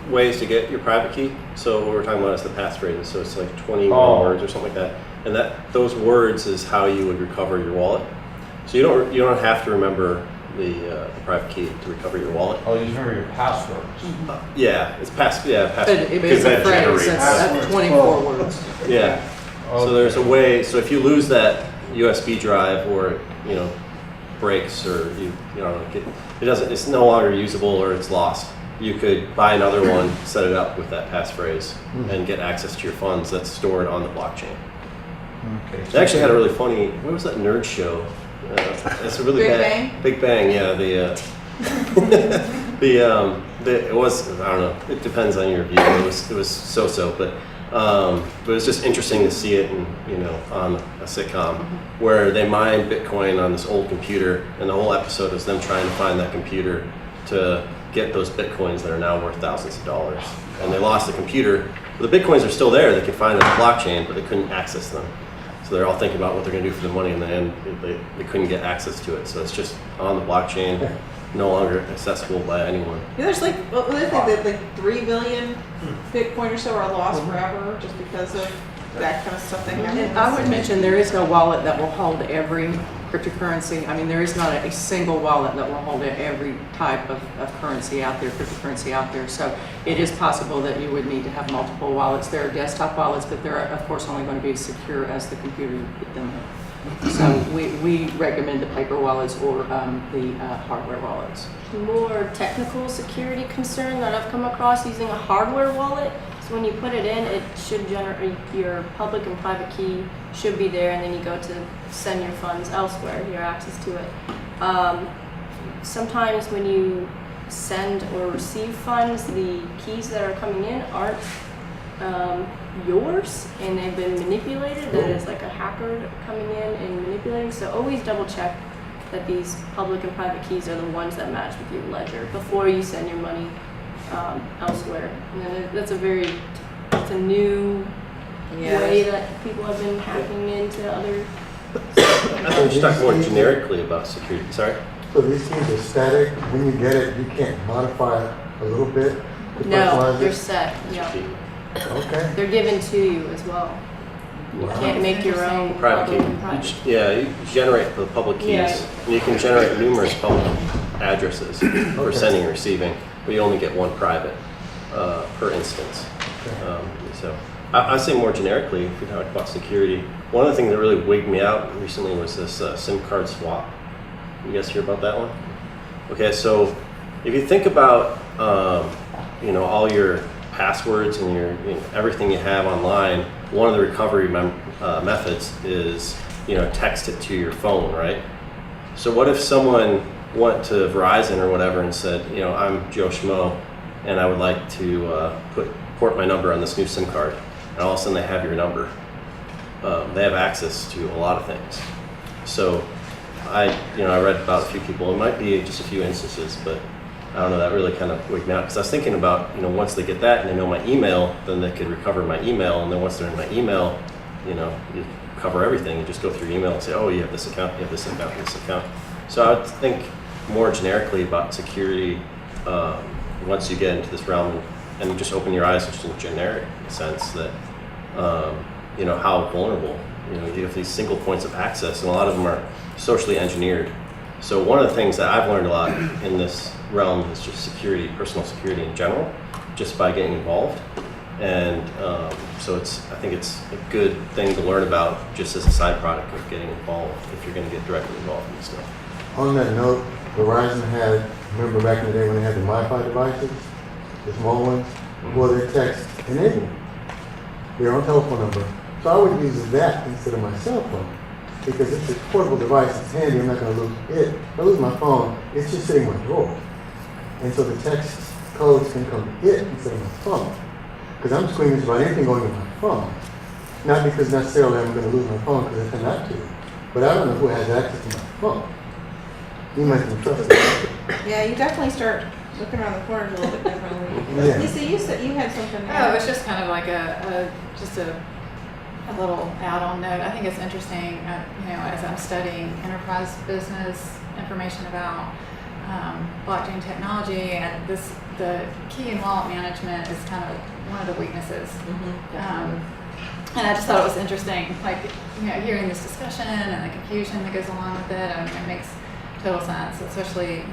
ways to get your private key. So what we're talking about is the passphrase. So it's like 21 words or something like that. And those words is how you would recover your wallet. So you don't have to remember the private key to recover your wallet. Oh, you remember your passwords. Yeah, it's password. Because that generates that's 24 words. Yeah. So there's a way. So if you lose that USB drive or breaks or it's no longer usable or it's lost, you could buy another one, set it up with that passphrase, and get access to your funds that's stored on the blockchain. Okay. They actually had a really funny. What was that nerd show? It's a really Big Bang. Yeah. It was. I don't know. It depends on your view. It was so-so, but it was just interesting to see it on a sitcom where they mined Bitcoin on this old computer, and the whole episode is them trying to find that computer to get those Bitcoins that are now worth thousands of dollars. And they lost the computer. But the Bitcoins are still there. They could find it on the blockchain, but they couldn't access them. So they're all thinking about what they're going to do for the money, and then they couldn't get access to it. So it's just on the blockchain, no longer accessible by anyone. Yeah, there's like, well, they think that like 3 billion Bitcoin or so are lost forever just because of that kind of stuff that happens. And I would mention there is no wallet that will hold every cryptocurrency. I mean, there is not a single wallet that will hold every type of currency out there, cryptocurrency out there. So it is possible that you would need to have multiple wallets. There are desktop wallets, but they're of course only going to be as secure as the computer you put them in. So we recommend the paper wallets or the hardware wallets. More technical security concern that I've come across using a hardware wallet. So when you put it in, it should generate your public and private key should be there, and then you go to send your funds elsewhere, your access to it. Sometimes when you send or receive funds, the keys that are coming in aren't yours, and they've been manipulated. That is like a hacker coming in and manipulating. So always double check that these public and private keys are the ones that match with your ledger before you send your money elsewhere. And then that's a new way that people have been hacking into other. I think just talk more generically about security. Sorry. So these keys are static. When you get it, you can't modify it a little bit to No, personalize they're it? set. Yeah. Okay. They're given to you as well. You can't make your own Private public key. and private. Yeah, you generate the public keys. Yeah. And you can generate numerous public addresses for sending and receiving, but you only get one private per instance. So I say more generically, if we talk about security, one of the things that really wigged me out recently was this SIM card swap. You guys hear about that one? Okay, so if you think about all your passwords and everything you have online, one of the recovery methods is text it to your phone, right? So what if someone went to Verizon or whatever and said, I'm Joe Schmo, and I would like to port my number on this new SIM card, and all of a sudden they have your number. They have access to a lot of things. So I read about a few people. It might be just a few instances, but I don't know. That really kind of wigged me out because I was thinking about once they get that and they know my email, then they could recover my email, and then once they're in my email, you cover everything. You just go through email and say, oh, you have this account, you have this account, this account. So I would think more generically about security once you get into this realm and just open your eyes just in a generic sense that how vulnerable you have these single points of access, and a lot of them are socially engineered. So one of the things that I've learned a lot in this realm is just security, personal security in general, just by getting involved. And so I think it's a good thing to learn about just as a side product of getting involved if you're going to get directly involved in this stuff. On that note, Verizon had, remember back in the day when they had the Wi-Fi devices, the small ones, well, they text enabled, their own telephone number. So I would use that instead of my cell phone because it's a portable device, it's handy, I'm not going to lose it. If I lose my phone, it's just sitting in my drawer. And so the text codes can come to it instead of my phone. Because I'm squeamish about anything going to my phone. Not because necessarily I'm going to lose my phone because I tend not to. But I don't know who has access to my phone. You might can trust it. Yeah, you definitely start looking around the corners a little bit differently. Yeah. Lisa, you said you had something. Oh, it's just kind of like a little add-on note. I think it's interesting, as I'm studying enterprise business information about blockchain technology, and the key and wallet management is kind of one of the weaknesses. And I just thought it was interesting, hearing this discussion and the confusion that goes along with it. I mean, it makes total sense, especially,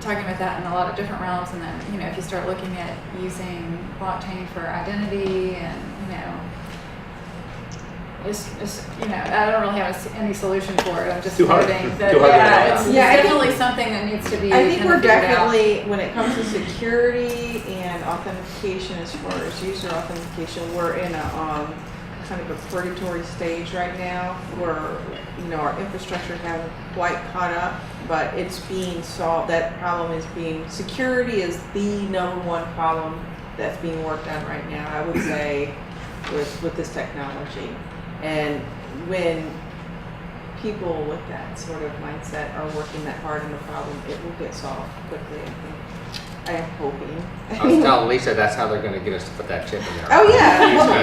talking about that in a lot of different realms. And then, if you start looking at using blockchain for identity and, it's I don't really have any solution for it. I'm just noting that, it's definitely something that needs to be. I think we're figured out. definitely, when it comes to security and authentication, as far as user authentication, we're in a kind of a purgatory stage right now where our infrastructure hasn't quite caught up, but it's being solved. That problem is security is the number one problem that's being worked on right now, I would say, with this technology. And when people with that sort of mindset are working that hard on the problem, it will get solved quickly, I think. I am hoping. I was telling Lisa that's how they're going to get us to put that chip in there. Oh yeah. Well, I'm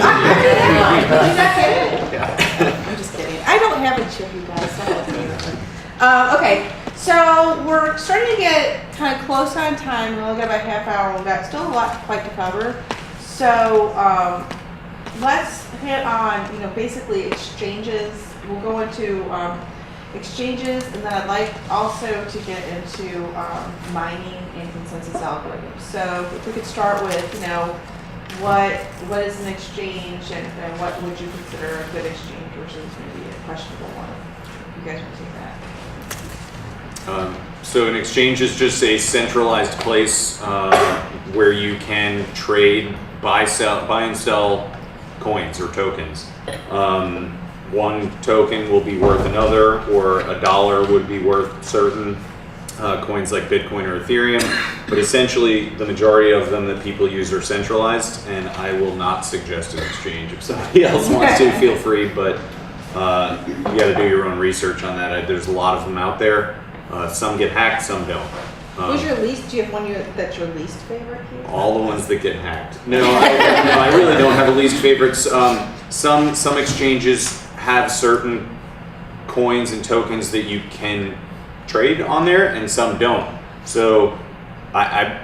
not kidding. Yeah. I'm just kidding. I don't have a chip, you guys. Okay, so we're starting to get kind of close on time. We've only got about a half hour. We've got still a lot quite to cover. So let's hit on, basically exchanges. We'll go into exchanges, and then I'd like also to get into mining and consensus algorithms. So if we could start with, what is an exchange, and what would you consider a good exchange versus maybe a questionable one? You guys want to take that? So an exchange is just a centralized place where you can trade, buy and sell coins or tokens. One token will be worth another, or $1 would be worth certain coins like Bitcoin or Ethereum. But essentially, the majority of them that people use are centralized, and I will not suggest an exchange. If somebody else wants to, feel free, but you got to do your own research on that. There's a lot of them out there. Some get hacked, some don't. Who's your least? Do you have one that's your least favorite? Keith? All the ones that get hacked. No, I really don't have a least favorites. Some exchanges have certain coins and tokens that you can trade on there, and some don't. So I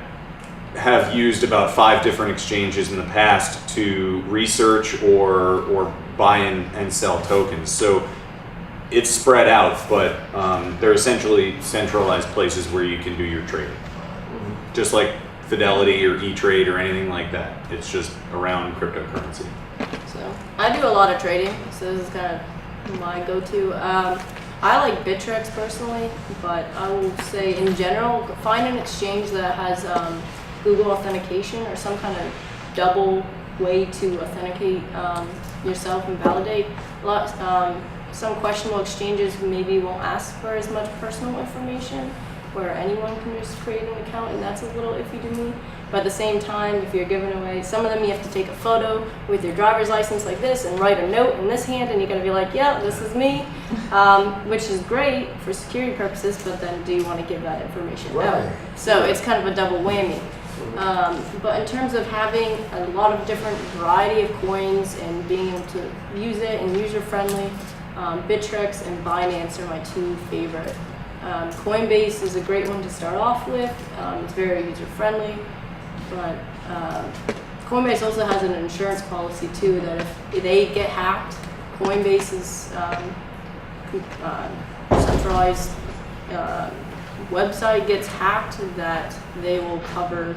have used about 5 different exchanges in the past to research or buy and sell tokens. So it's spread out, but they're essentially centralized places where you can do your trading. Just like Fidelity or E-Trade or anything like that. It's just around cryptocurrency. So I do a lot of trading, so this is kind of my go-to. I like Bittrex personally, but I will say in general, find an exchange that has Google authentication or some kind of double way to authenticate yourself and validate. Some questionable exchanges maybe won't ask for as much personal information, where anyone can just create an account, and that's a little iffy to me. But at the same time, if you're giving away, some of them you have to take a photo with your driver's license like this and write a note in this hand, and you're going to be like, yeah, this is me, which is great for security purposes, but then do you want to give that information out? So it's kind of a double whammy. But in terms of having a lot of different variety of coins and being able to use it and user-friendly, Bittrex and Binance are my 2 favorite. Coinbase is a great one to start off with. It's very user-friendly, but Coinbase also has an insurance policy too, that if they get hacked, Coinbase's centralized website gets hacked, that they will cover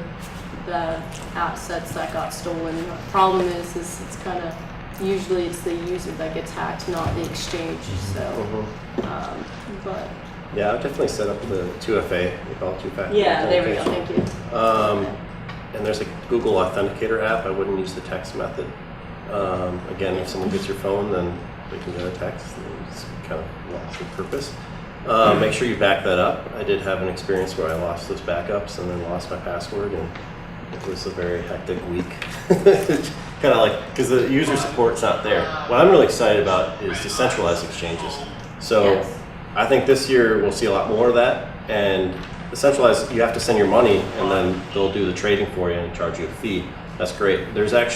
the assets that got stolen. The problem is it's kind of, usually it's the user that gets hacked, not the exchange. So, but yeah, I'll definitely set up the 2FA. We call it 2FA. yeah, there we go. Thank you. And there's a Google Authenticator app. I wouldn't use the text method. Again, if someone gets your phone, then they can get a text. It's kind of lost the purpose. Make sure you back that up. I did have an experience where I lost those backups and then lost my password, and it was a very hectic week. Kind of like, because the user support's not there. What I'm really excited about is decentralized exchanges. So I think this year we'll see a lot more of that. And decentralized, you have to send your money, and then they'll do the trading for you and charge you a fee. That's great. There's not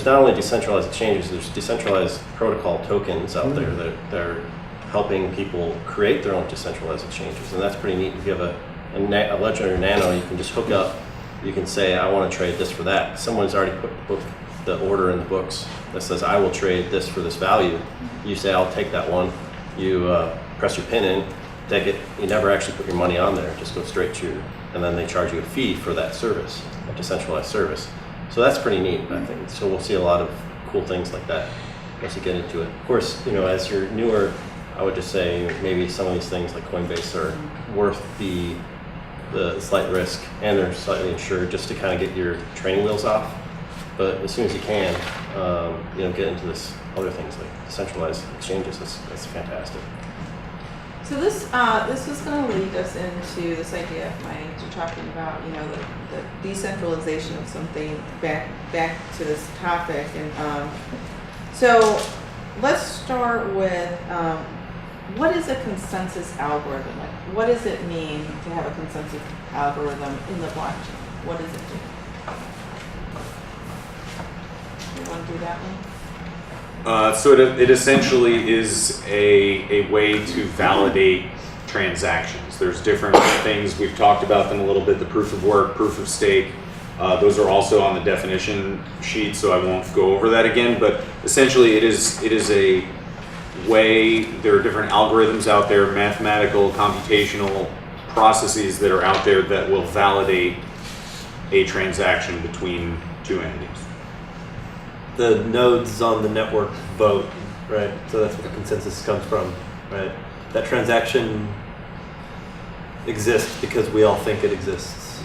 only decentralized exchanges, there's decentralized protocol tokens out there that are helping people create their own decentralized exchanges, and that's pretty neat. If you have a Ledger or Nano, you can just hook up. You can say, I want to trade this for that. Someone's already put the order in the books that says, I will trade this for this value. You say, I'll take that one. You press your PIN in, take it. You never actually put your money on there. It just goes straight to you, and then they charge you a fee for that service, a decentralized service. So that's pretty neat, I think. So we'll see a lot of cool things like that once you get into it. Of course, as you're newer, I would just say maybe some of these things like Coinbase are worth the slight risk, and they're slightly insured just to kind of get your training wheels off. But as soon as you can, get into this other things like decentralized exchanges. That's fantastic. So this is going to lead us into this idea of mining. You're talking about the decentralization of something back to this topic, and so let's start with what is a consensus algorithm? Like, what does it mean to have a consensus algorithm in the blockchain? What does it do? You want to do that one? So it essentially is a way to validate transactions. There's different things, we've talked about them a little bit, the proof of work, proof of stake. Those are also on the definition sheet, so I won't go over that again, but essentially it is a way, there are different algorithms out there, mathematical, computational processes that are out there that will validate a transaction between two entities. The nodes on the network vote, right? So that's where the consensus comes from, right? That transaction exists because we all think it exists.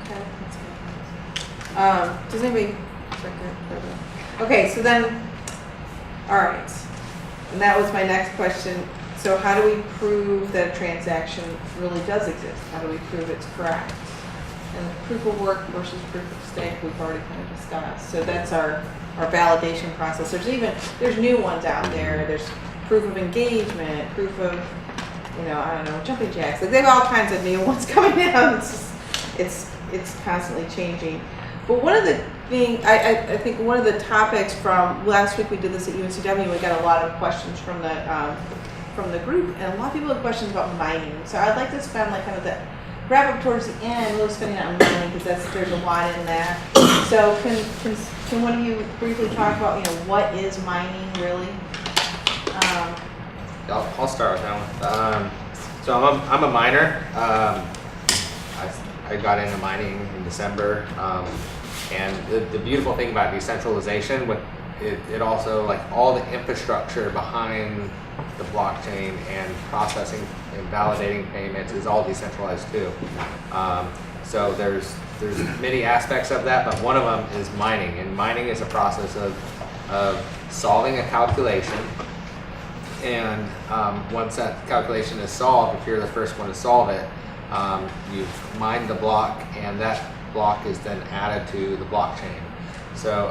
Okay, that's good. Does anybody? Okay, so then, all right, and that was my next question. So how do we prove that a transaction really does exist? How do we prove it's correct? And proof of work versus proof of stake, we've already kind of discussed. So that's our validation process. There's new ones out there. There's proof of engagement, proof of, I don't know, jumping jacks. Like, they have all kinds of new ones coming out. It's constantly changing. But one of the things, I think one of the topics from last week, we did this at UNCW, we got a lot of questions from the group, and a lot of people have questions about mining. So I'd like to spend kind of the wrap up towards the end, really spending it on mining, because there's a lot in that. So can one of you briefly talk about what is mining really? I'll start with that one. So I'm a miner. I got into mining in December, and the beautiful thing about decentralization, with it also, like, all the infrastructure behind the blockchain and processing and validating payments is all decentralized too. So there's many aspects of that, but one of them is mining, and mining is a process of solving a calculation. And once that calculation is solved, if you're the first one to solve it, you've mined the block, and that block is then added to the blockchain. So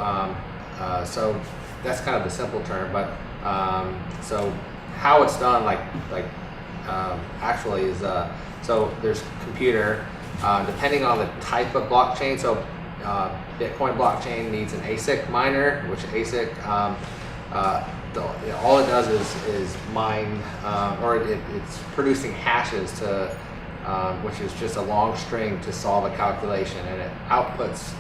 so that's kind of the simple term, but so how it's done, actually is so there's computer, depending on the type of blockchain. So Bitcoin blockchain needs an ASIC miner, which ASIC all it does is mine, or it's producing hashes to, which is just a long string to solve a calculation, and it outputs.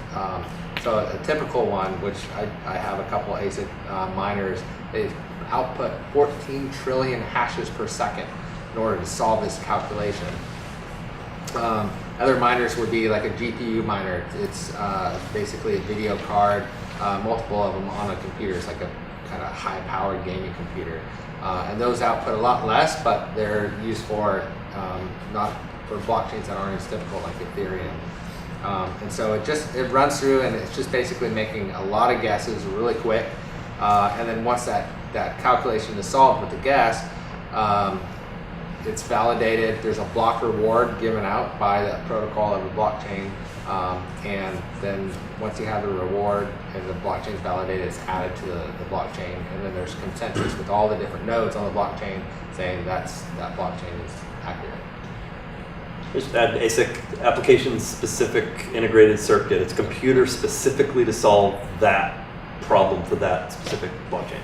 So a typical one, which I have a couple ASIC miners, they output 14 trillion hashes per second in order to solve this calculation. Other miners would be like a GPU miner. It's basically a video card, multiple of them on a computer. It's like a kind of high-powered gaming computer, and those output a lot less, but they're used for not for blockchains that aren't as difficult, like Ethereum. And so it runs through, and it's just basically making a lot of guesses really quick, and then once that calculation is solved with the guess, it's validated. There's a block reward given out by the protocol of the blockchain, and then once you have the reward and the blockchain is validated, it's added to the blockchain, and then there's consensus with all the different nodes on the blockchain saying that blockchain is accurate. Just add ASIC, application-specific integrated circuit. It's computer specifically to solve that problem for that specific blockchain.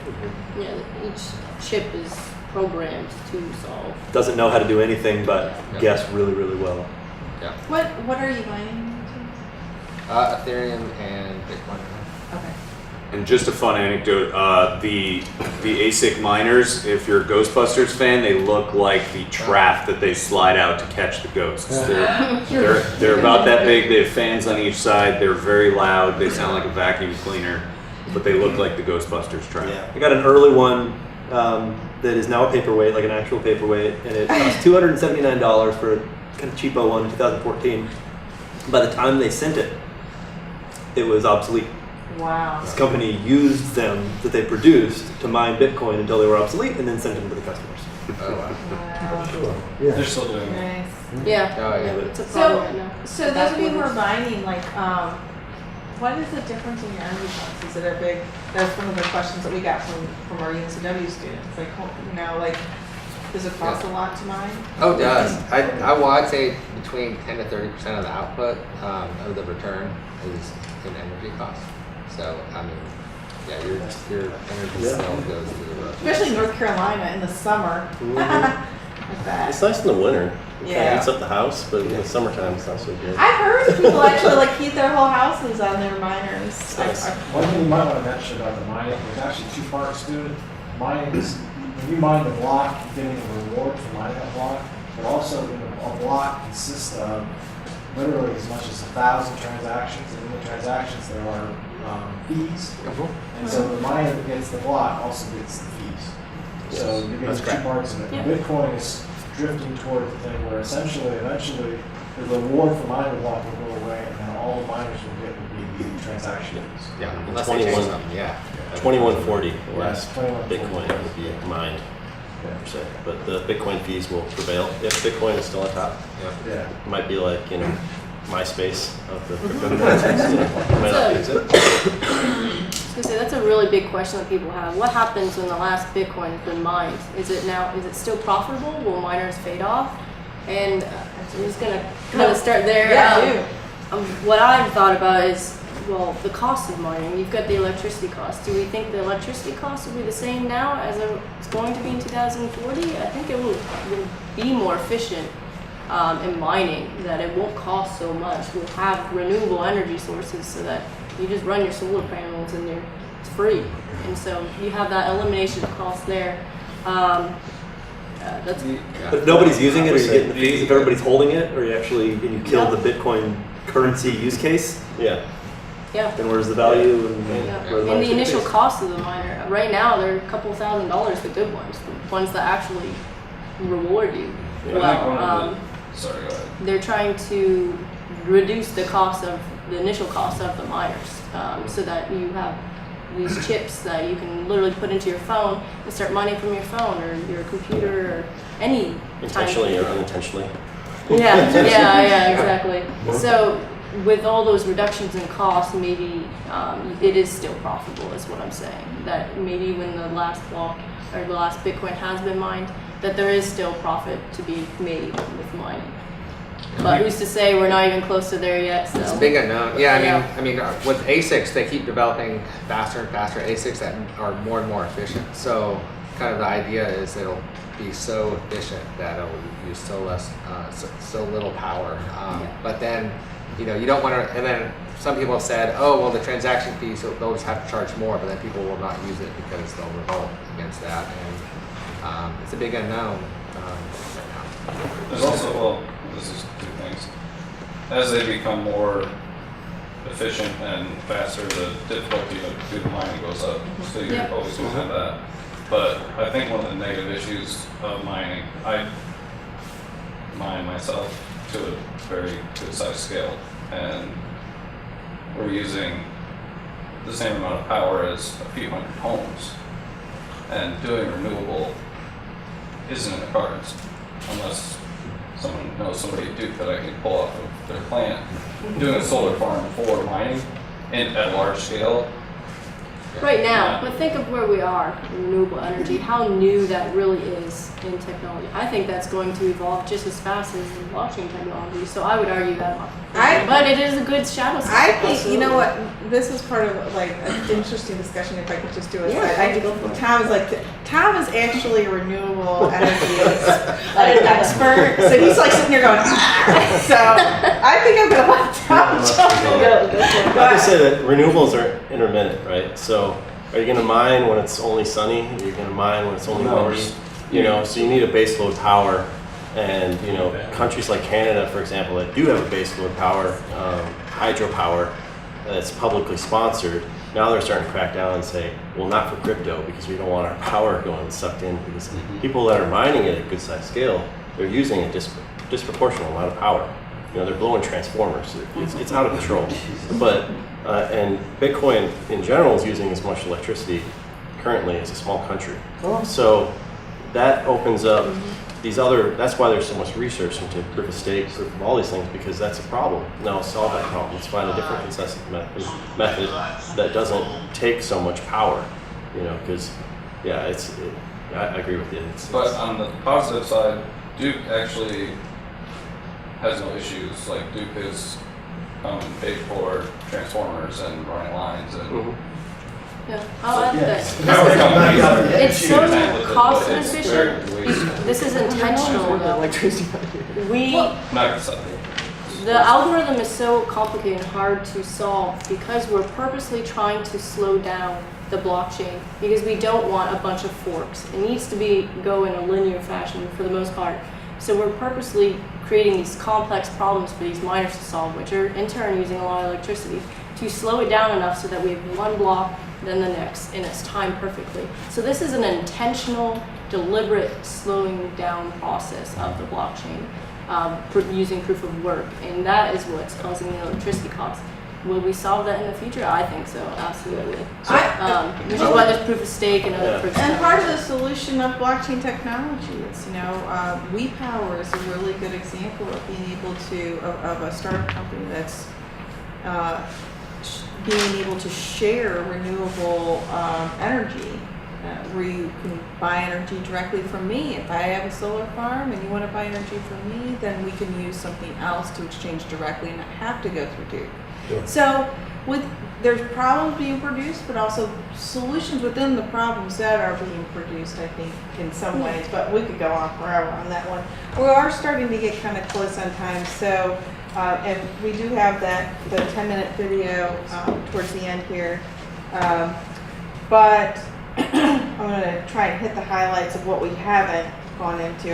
Yeah, each chip is programmed to solve. Doesn't know how to do anything but guess really, really well. Yeah. What are you mining? Ethereum and Bitcoin. Okay. And just a fun anecdote, the ASIC miners, if you're a Ghostbusters fan, they look like the trap that they slide out to catch the ghosts. They're about that big, they have fans on each side, they're very loud, they sound like a vacuum cleaner, but they look like the Ghostbusters trap. I got an early one that is now a paperweight, like an actual paperweight, and it cost $279 for a kind of cheapo one in 2014. By the time they sent it, it was obsolete. Wow. This company used them that they produced to mine Bitcoin until they were obsolete, and then sent them to the customers. Oh wow. Sure. Yeah. They're still doing it. Nice. Yeah. Oh, yeah. It's a problem right now. So those of you who are mining, what is the difference in your energy costs? Is it a big, that's one of the questions that we got from our UNCW students. Like, you know, like, does it cost a lot to mine? Oh, it does. I'd say between 10 to 30% of the output of the return is in energy costs. So, I mean, yeah, your energy still goes through the roof. Especially in North Carolina in the summer. Like that. It's nice in the winter. It Yeah. kind of heats up the house, but in the summertime it's not so good. I've heard people actually like heat their whole houses on their miners. One thing you might want to mention about the mining, there's actually two parts to it. Mining is, when you mine the block, you're getting a reward for mining that block, but also a block consists of literally as much as 1,000 transactions, and in the transactions there are fees. And so the miner that gets the block also gets the fees. So you get That's two correct. parts in it. Bitcoin is drifting toward the thing where essentially, eventually, the reward for mining the block will go away, and then all the miners will get would be the transaction fees. Yeah, unless they change something, yeah. 2140, the last 2140. Bitcoin would be mined. percent, but the Bitcoin fees will prevail if Bitcoin is still on top. Yeah. It might be like, you know, MySpace of the cryptocurrencies. It might not be exempt. I was gonna say, that's a really big question that people have. What happens when the last Bitcoin has been mined? Is it still profitable? Will miners fade off? And I'm just gonna kind of start there. Yeah, what I've thought about is, well, the cost of mining. You've got the electricity cost. Do we think the electricity cost will be the same now as it's going to be in 2040? I think it will be more efficient in mining, that it won't cost so much. We'll have renewable energy sources so that you just run your solar panels and it's free. And so you have that elimination of cost there. But nobody's using it, or you're getting the fees. If everybody's holding it, or you actually and you kill the Bitcoin currency use case, Yeah. then where's the value and where And the initial cost of the miner, right now they're a couple $1,000s, the good ones, the ones that actually reward you. Well, sorry, go ahead. they're trying to reduce the initial cost of the miners, so that you have these chips that you can literally put into your phone and start mining from your phone or your computer or any Intentionally or unintentionally. Yeah, exactly. So with all those reductions in cost, maybe it is still profitable, is what I'm saying. That maybe when the last block or the last Bitcoin has been mined, that there is still profit to be made with mining. But who's to say we're not even close to there yet? So It's a big unknown. Yeah, I mean, with ASICs, they keep developing faster and faster ASICs that are more and more efficient. So, kind of the idea is it'll be so efficient that it'll use so little power. But then, you don't want to. And then some people have said, oh, well, the transaction fees, so they'll just have to charge more. But then people will not use it because they'll revolt against that. And it's a big unknown right now. There's also, well, this is two things. As they become more efficient and faster, the difficulty of doing mining goes up. So you're always going to have that. But I think one of the negative issues of mining, I mine myself to a very good size scale, and we're using the same amount of power as a few hundred homes. And doing renewable isn't in the cards unless someone knows somebody at Duke that I can pull off of their plant. Doing a solar farm for mining at large scale. right now, but think of where we are in renewable energy, how new that really is in technology. I think that's going to evolve just as fast as the blockchain technology. So I would argue that. But it is a good shadow side. I think, you know what, this is part of like an interesting discussion, if I could just do it. Tom is actually a renewable energy expert, so he's like sitting here going, ah! So I think I'm gonna let Tom jump in. I would say that renewables are intermittent, right? So are you going to mine when it's only sunny? Are you going to mine when it's only windy? So you need a baseload power. And, countries like Canada, for example, that do have a baseload power, hydropower, that's publicly sponsored, now they're starting to crack down and say, well, not for crypto, because we don't want our power going sucked in, because people that are mining it at a good size scale, they're using a disproportionate amount of power. They're blowing transformers. It's out of control. But, and Bitcoin in general is using as much electricity currently as a small country. So that opens up that's why there's so much research into proof of stake, proof of all these things, because that's a problem. Now solve that problem. Let's find a different consensus method that doesn't take so much power, because I agree with you. But on the positive side, Duke actually has no issues. Like Duke is paid for transformers and running lines and. Yeah, I like Yes. that. It's so It's cost it's efficient. very wasteful. This is intentional. The algorithm is so complicated and hard to solve because we're purposely trying to slow down the blockchain because we don't want a bunch of forks. It needs to go in a linear fashion for the most part. So we're purposely creating these complex problems for these miners to solve, which are in turn using a lot of electricity, to slow it down enough so that we have one block, then the next, and it's timed perfectly. So this is an intentional, deliberate slowing down process of the blockchain using proof of work, and that is what's causing the electricity costs. Will we solve that in the future? I think so, absolutely. Which is why there's proof of stake and other proof of And stake. part of the solution of blockchain technology is, WePower is a really good example of being able to, of a startup company that's being able to share renewable energy, where you can buy energy directly from me. If I have a solar farm and you want to buy energy from me, then we can use something else to exchange directly and not have to go through Duke. Sure. So there's problems being produced, but also solutions within the problems that are being produced, I think, in some ways. But we could go on forever on that one. We are starting to get kind of close on time, so and we do have the 10-minute video towards the end here. But I'm going to try and hit the highlights of what we haven't gone into.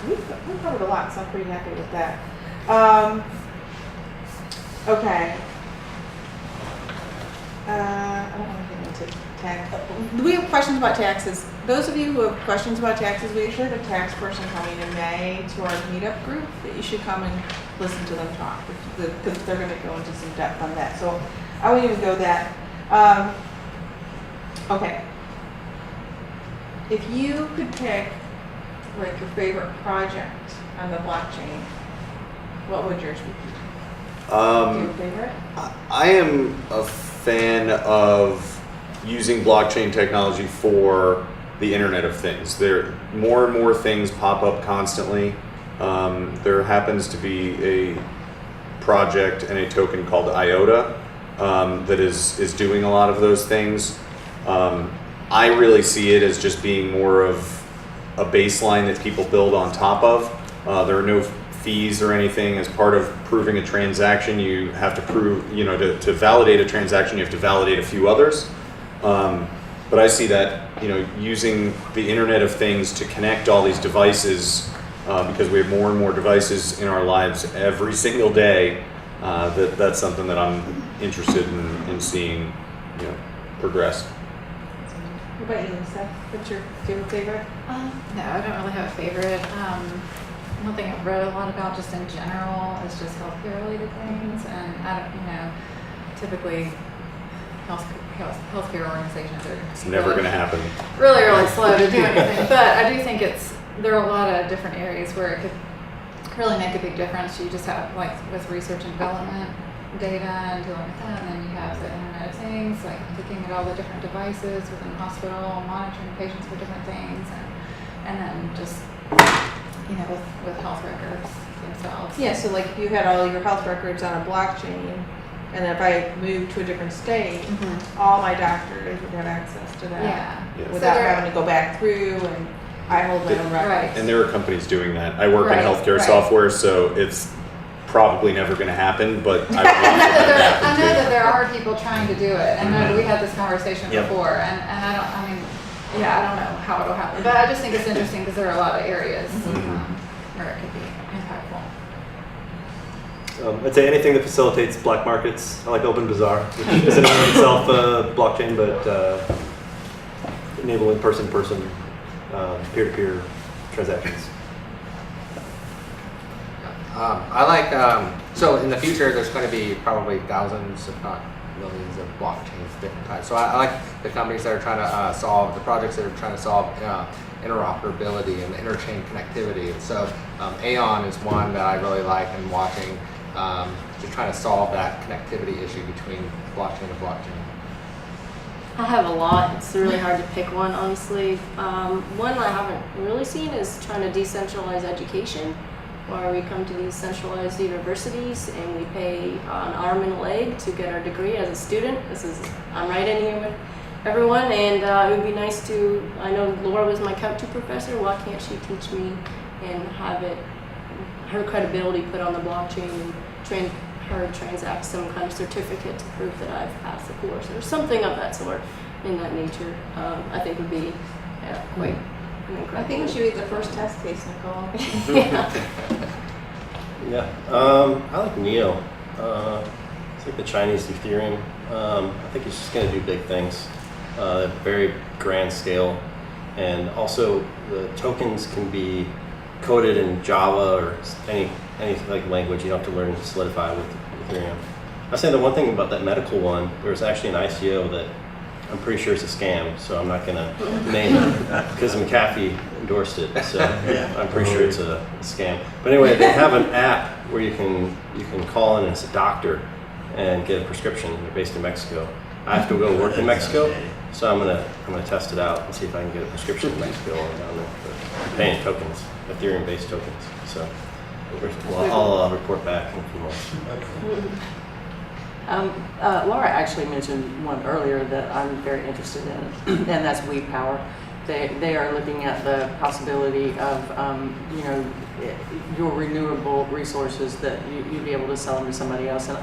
We've covered a lot, so I'm pretty happy with that. Okay. I don't want to get into tax. Do we have questions about taxes? Those of you who have questions about taxes, we actually have a tax person coming in May to our meetup group that you should come and listen to them talk, because they're going to go into some depth on that. So I won't even go that. Okay. If you could pick like your favorite project on the blockchain, what would yours be? Your favorite? I am a fan of using blockchain technology for the Internet of Things. More and more things pop up constantly. There happens to be a project and a token called IOTA that is doing a lot of those things. I really see it as just being more of a baseline that people build on top of. There are no fees or anything. As part of proving a transaction, you have to prove, to validate a transaction, you have to validate a few others. But I see that, using the Internet of Things to connect all these devices, because we have more and more devices in our lives every single day, that's something that I'm interested in seeing, progress. What about you, Lisa? What's your favorite? No, I don't really have a favorite. One thing I've read a lot about just in general is just healthcare related things, and I don't, typically healthcare organizations are. It's never going to happen. Really, really slow to do anything, but I do think there are a lot of different areas where it could really make a big difference. You just have with research and development data and dealing with that, and then you have the Internet of Things, like looking at all the different devices within the hospital, monitoring patients for different things, and then just with health records themselves. Yeah, so like if you had all your health records on a blockchain, and if I moved to a different state, all my doctors would have access to that. Yeah. Without having to go back through, and I hold my own records. And there are companies doing that. I work in healthcare software, so it's probably never going to happen, but I know that there are people trying to do it, and we had this conversation before, and I don't know how it'll happen, but I just think it's interesting because there are a lot of areas where it could be impactful. I'd say anything that facilitates black markets. I like Open Bazaar, which isn't in itself a blockchain, but enabling person-to-person, peer-to-peer transactions. I like, so in the future, there's going to be probably thousands, if not millions of blockchains of different types. So I like the companies that are trying to solve, the projects that are trying to solve interoperability and interchain connectivity. And so Aon is one that I really like and watching to try to solve that connectivity issue between blockchain and blockchain. I have a lot. It's really hard to pick one, honestly. One I haven't really seen is trying to decentralize education, where we come to these centralized universities and we pay an arm and a leg to get our degree as a student. I'm right in here with everyone, and it would be nice to, I know Laura was my Cal 2 professor, why can't she teach me and have her credibility put on the blockchain and transact some kind of certificate to prove that I've passed the course or something of that sort in that nature. I think would be quite incredible. I think we should be the first test case, Nicole. Yeah, I like Neo. It's like the Chinese Ethereum. I think it's just going to do big things, very grand scale, and also the tokens can be coded in Java or any like language. You don't have to learn Solidify with Ethereum. I was saying the one thing about that medical one, there was actually an ICO that I'm pretty sure it's a scam, so I'm not gonna name it because McAfee endorsed it. So I'm pretty sure it's a scam. But anyway, they have an app where you can call in as a doctor and get a prescription. They're based in Mexico. I have to go work in Mexico, so I'm gonna test it out and see if I can get a prescription in Mexico or down there. But I'm paying tokens, Ethereum-based tokens. So I'll report back in a few months. Laura actually mentioned one earlier that I'm very interested in, and that's WePower. They are looking at the possibility of, your renewable resources that you'd be able to sell them to somebody else. And,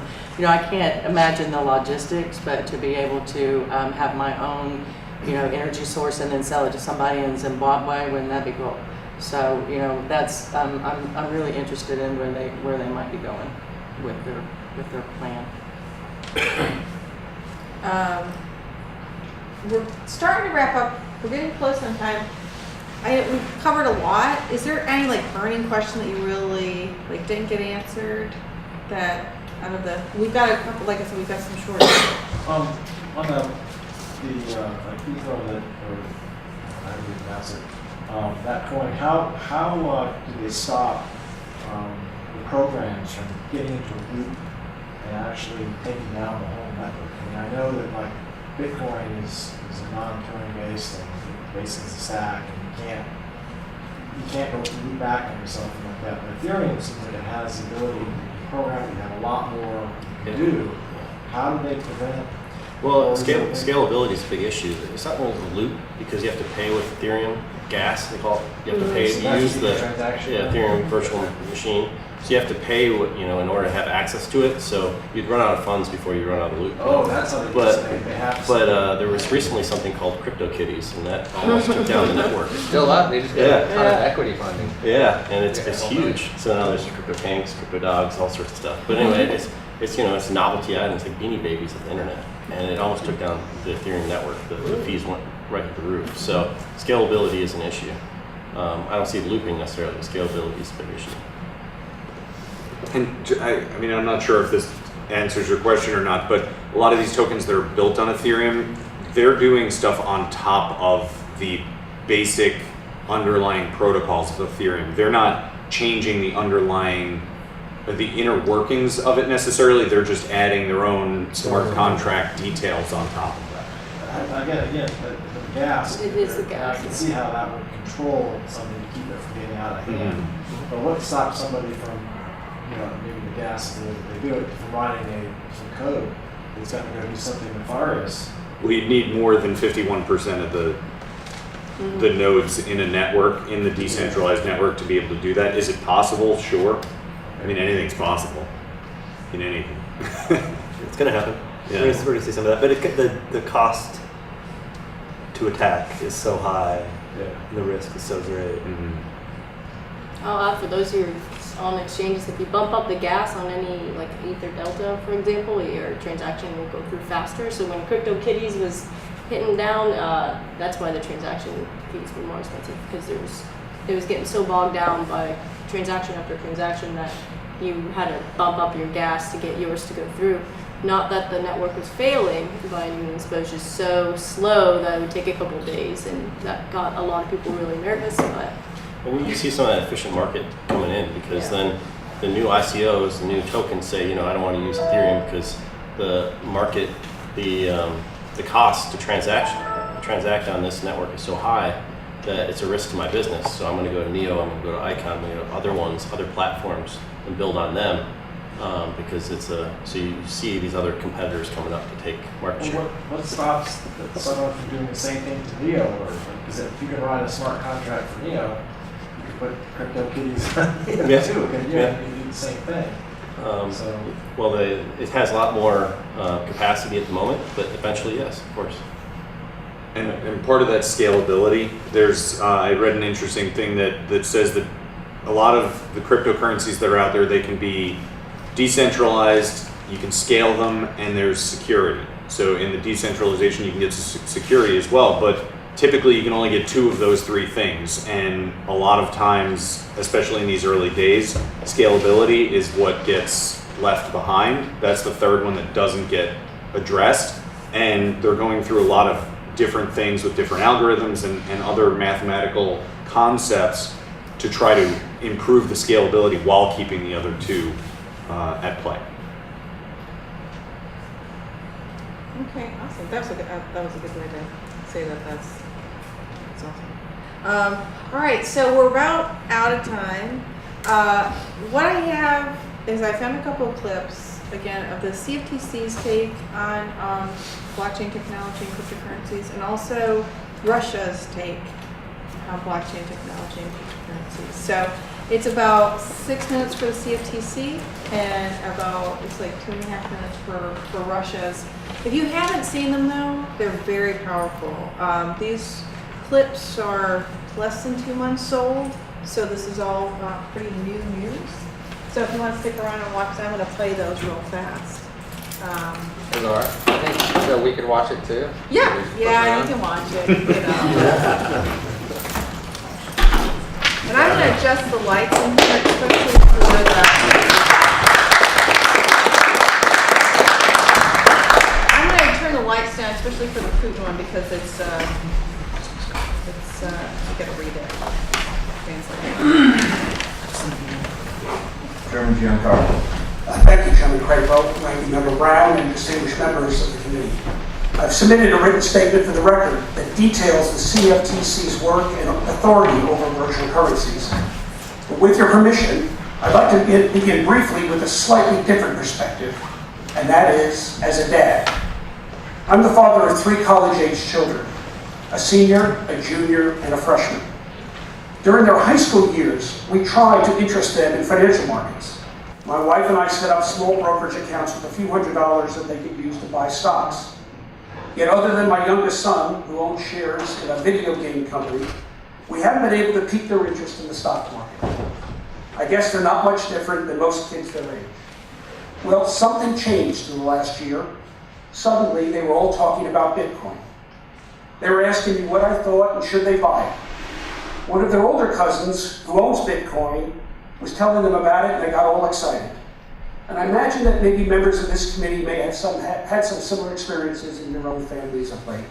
I can't imagine the logistics, but to be able to have my own, energy source and then sell it to somebody in Zimbabwe, wouldn't that be cool? So, that's, I'm really interested in where they might be going with their plan. We're starting to wrap up. We're getting close on time. We've covered a lot. Is there any burning question that you really didn't get answered? That out of we've got a couple. Like I said, we've got some short. On the Ether that, or how do you pronounce it? That coin. How do they stop the programs from getting into a loop and actually taking down the whole network? I mean, I know that Bitcoin is a non-Turing based and basically it's a stack, and you can't go loop back on yourself like that. But Ethereum seems like it has the ability to program. You have a lot more you can do. How do they prevent? Well, scalability is a big issue. It's not really the loop because you have to pay with Ethereum gas. They call it. You have to pay to use the Ethereum virtual machine. So you have to pay, in order to have access to it. So you'd run out of funds before you run out of loop. Oh, that's how they have. But there was recently something called CryptoKitties, and that almost took down the network. It's still up. They just got a ton of equity funding. Yeah, and it's huge. So now there's crypto pinks, crypto dogs, all sorts of stuff. But anyway, it's novelty items like Beanie Babies of the internet, and it almost took down the Ethereum network. The fees went right to the roof. So scalability is an issue. I don't see looping necessarily, but scalability is a big issue. And I mean, I'm not sure if this answers your question or not, but a lot of these tokens that are built on Ethereum, they're doing stuff on top of the basic underlying protocols of Ethereum. They're not changing the underlying, the inner workings of it necessarily. They're just adding their own smart contract details on top of that. Again, the gas. It is the gas. I can see how that would control something to keep it from getting out of hand. But what stops somebody from, maybe the gas, they do it from writing some code? It's got to go do something nefarious. Well, you'd need more than 51% of the nodes in a network, in the decentralized network, to be able to do that. Is it possible? Sure. I mean, anything's possible in anything. It's going to happen. Yeah. We're going to see some of that. But the cost to attack is so high, and the risk is so great. I'll add for those who are on exchanges, if you bump up the gas on any Ether Delta, for example, your transaction will go through faster. So when CryptoKitties was hitting down, that's why the transaction fees were more expensive, because it was getting so bogged down by transaction after transaction that you had to bump up your gas to get yours to go through. Not that the network was failing by any means, but it was just so slow that it would take a couple of days, and that got a lot of people really nervous. But well, we see some of that efficient market coming in because then the new ICOs, the new tokens say, I don't want to use Ethereum because the market, the cost to transact on this network is so high that it's a risk to my business. So I'm going to go to Neo, I'm going to go to Icon, I'm going to go to other ones, other platforms, and build on them because it's so you see these other competitors coming up to take market share. What stops someone from doing the same thing to Neo? Because if you can write a smart contract for Neo, you can put CryptoKitties on Neo too, and you do the same thing. Well, it has a lot more capacity at the moment, but eventually, yes, of course. And part of that scalability, there's I read an interesting thing that says that a lot of the cryptocurrencies that are out there, they can be decentralized, you can scale them, and there's security. So in the decentralization, you can get security as well, but typically you can only get 2 of those 3 things. And a lot of times, especially in these early days, scalability is what gets left behind. That's the 3rd one that doesn't get addressed. And they're going through a lot of different things with different algorithms and other mathematical concepts to try to improve the scalability while keeping the other 2 at play. Okay, awesome. That was a good way to say that. That's awesome. All right, so we're about out of time. What I have is I found a couple of clips again of the CFTC's take on blockchain technology and cryptocurrencies, and also Russia's take on blockchain technology and cryptocurrencies. So it's about 6 minutes for the CFTC and it's like 2.5 minutes for Russia's. If you haven't seen them though, they're very powerful. These clips are less than 2 months old, so this is all pretty new news. So if you want to stick around and watch them, I'm going to play those real fast. Laura, I think so we could watch it too. Yeah, you can watch it. And I'm going to adjust the lights in here, especially for the. I'm going to turn the lights down, especially for the Putin one, because it's you got to read it. Translate. Chairman Giancarlo. Thank you, Chairman Crapo, Ranking Member Brown, and distinguished members of the committee. I've submitted a written statement for the record that details the CFTC's work and authority over virtual currencies. But with your permission, I'd like to begin briefly with a slightly different perspective, and that is as a dad. I'm the father of 3 college-age children, a senior, a junior, and a freshman. During their high school years, we tried to interest them in financial markets. My wife and I set up small brokerage accounts with a few $100s that they could use to buy stocks. Yet other than my youngest son, who owns shares in a video game company, we haven't been able to pique their interest in the stock market. I guess they're not much different than most kids their age. Well, something changed in the last year. Suddenly, they were all talking about Bitcoin. They were asking me what I thought and should they buy it. One of their older cousins, who owns Bitcoin, was telling them about it, and they got all excited. And I imagine that maybe members of this committee may have had some similar experiences in your own families of late.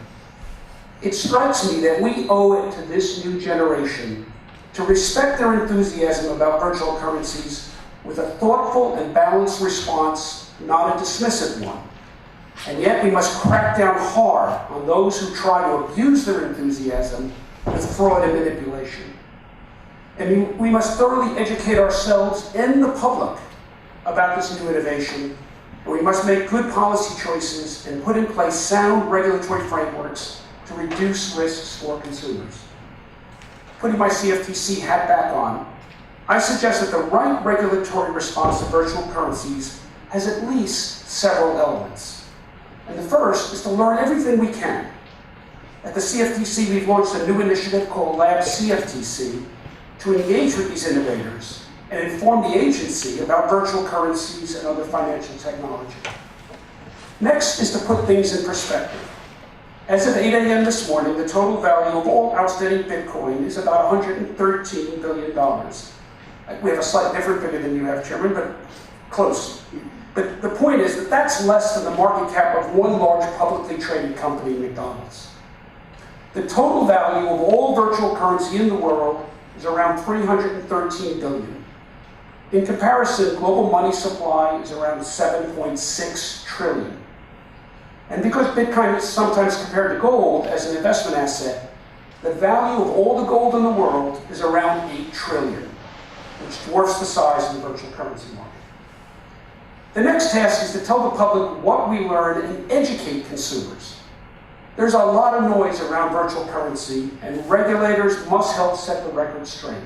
It strikes me that we owe it to this new generation to respect their enthusiasm about virtual currencies with a thoughtful and balanced response, not a dismissive one. And yet we must crack down hard on those who try to abuse their enthusiasm with fraud and manipulation. And we must thoroughly educate ourselves and the public about this new innovation, and we must make good policy choices and put in place sound regulatory frameworks to reduce risks for consumers. Putting my CFTC hat back on, I suggest that the right regulatory response to virtual currencies has at least several elements. And the first is to learn everything we can. At the CFTC, we've launched a new initiative called Lab CFTC to engage with these innovators and inform the agency about virtual currencies and other financial technology. Next is to put things in perspective. As of 8 a.m. this morning, the total value of all outstanding Bitcoin is about $113 billion. We have a slightly different figure than you have, Chairman, but close. But the point is that that's less than the market cap of one large publicly traded company, McDonald's. The total value of all virtual currency in the world is around 313 billion. In comparison, global money supply is around 7.6 trillion. And because Bitcoin is sometimes compared to gold as an investment asset, the value of all the gold in the world is around 8 trillion, which dwarfs the size of the virtual currency market. The next task is to tell the public what we learn and educate consumers. There's a lot of noise around virtual currency, and regulators must help set the record straight.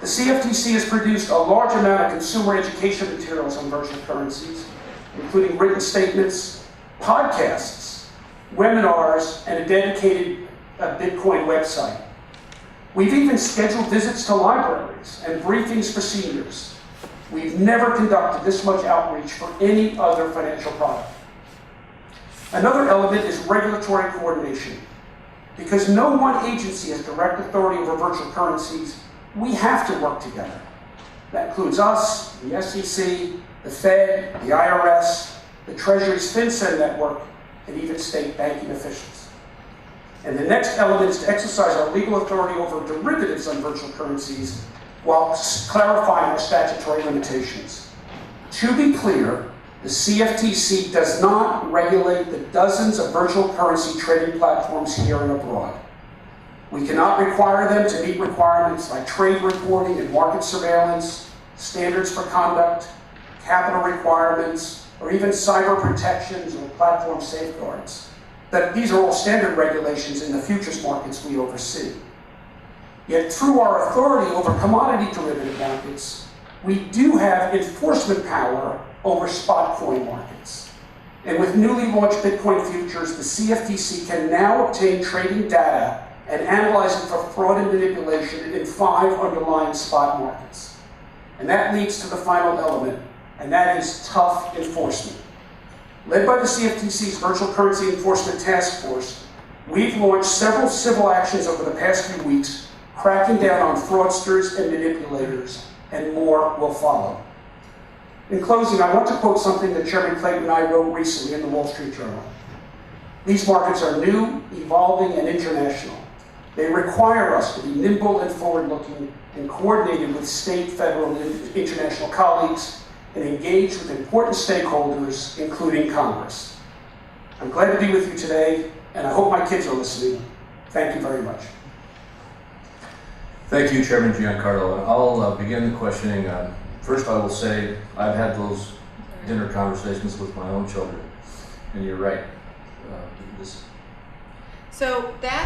The CFTC has produced a large amount of consumer education materials on virtual currencies, including written statements, podcasts, webinars, and a dedicated Bitcoin website. We've even scheduled visits to libraries and briefings for seniors. We've never conducted this much outreach for any other financial product. Another element is regulatory coordination. Because no one agency has direct authority over virtual currencies, we have to work together. That includes us, the SEC, the Fed, the IRS, the Treasury's FinCEN network, and even state banking officials. And the next element is to exercise our legal authority over derivatives on virtual currencies while clarifying our statutory limitations. To be clear, the CFTC does not regulate the dozens of virtual currency trading platforms here and abroad. We cannot require them to meet requirements like trade reporting and market surveillance, standards for conduct, capital requirements, or even cyber protections or platform safeguards. These are all standard regulations in the futures markets we oversee. Yet through our authority over commodity derivative markets, we do have enforcement power over spot coin markets. And with newly launched Bitcoin futures, the CFTC can now obtain trading data and analyze it for fraud and manipulation in 5 underlying spot markets. And that leads to the final element, and that is tough enforcement. Led by the CFTC's Virtual Currency Enforcement Task Force, we've launched several civil actions over the past few weeks, cracking down on fraudsters and manipulators, and more will follow. In closing, I want to quote something that Chairman Clayton and I wrote recently in the Wall Street Journal. These markets are new, evolving, and international. They require us to be nimble and forward-looking and coordinated with state, federal, and international colleagues and engage with important stakeholders, including Congress. I'm glad to be with you today, and I hope my kids are listening. Thank you very much. Thank you, Chairman Giancarlo. I'll begin the questioning. First, I will say I've had those dinner conversations with my own children, and you're right. So that's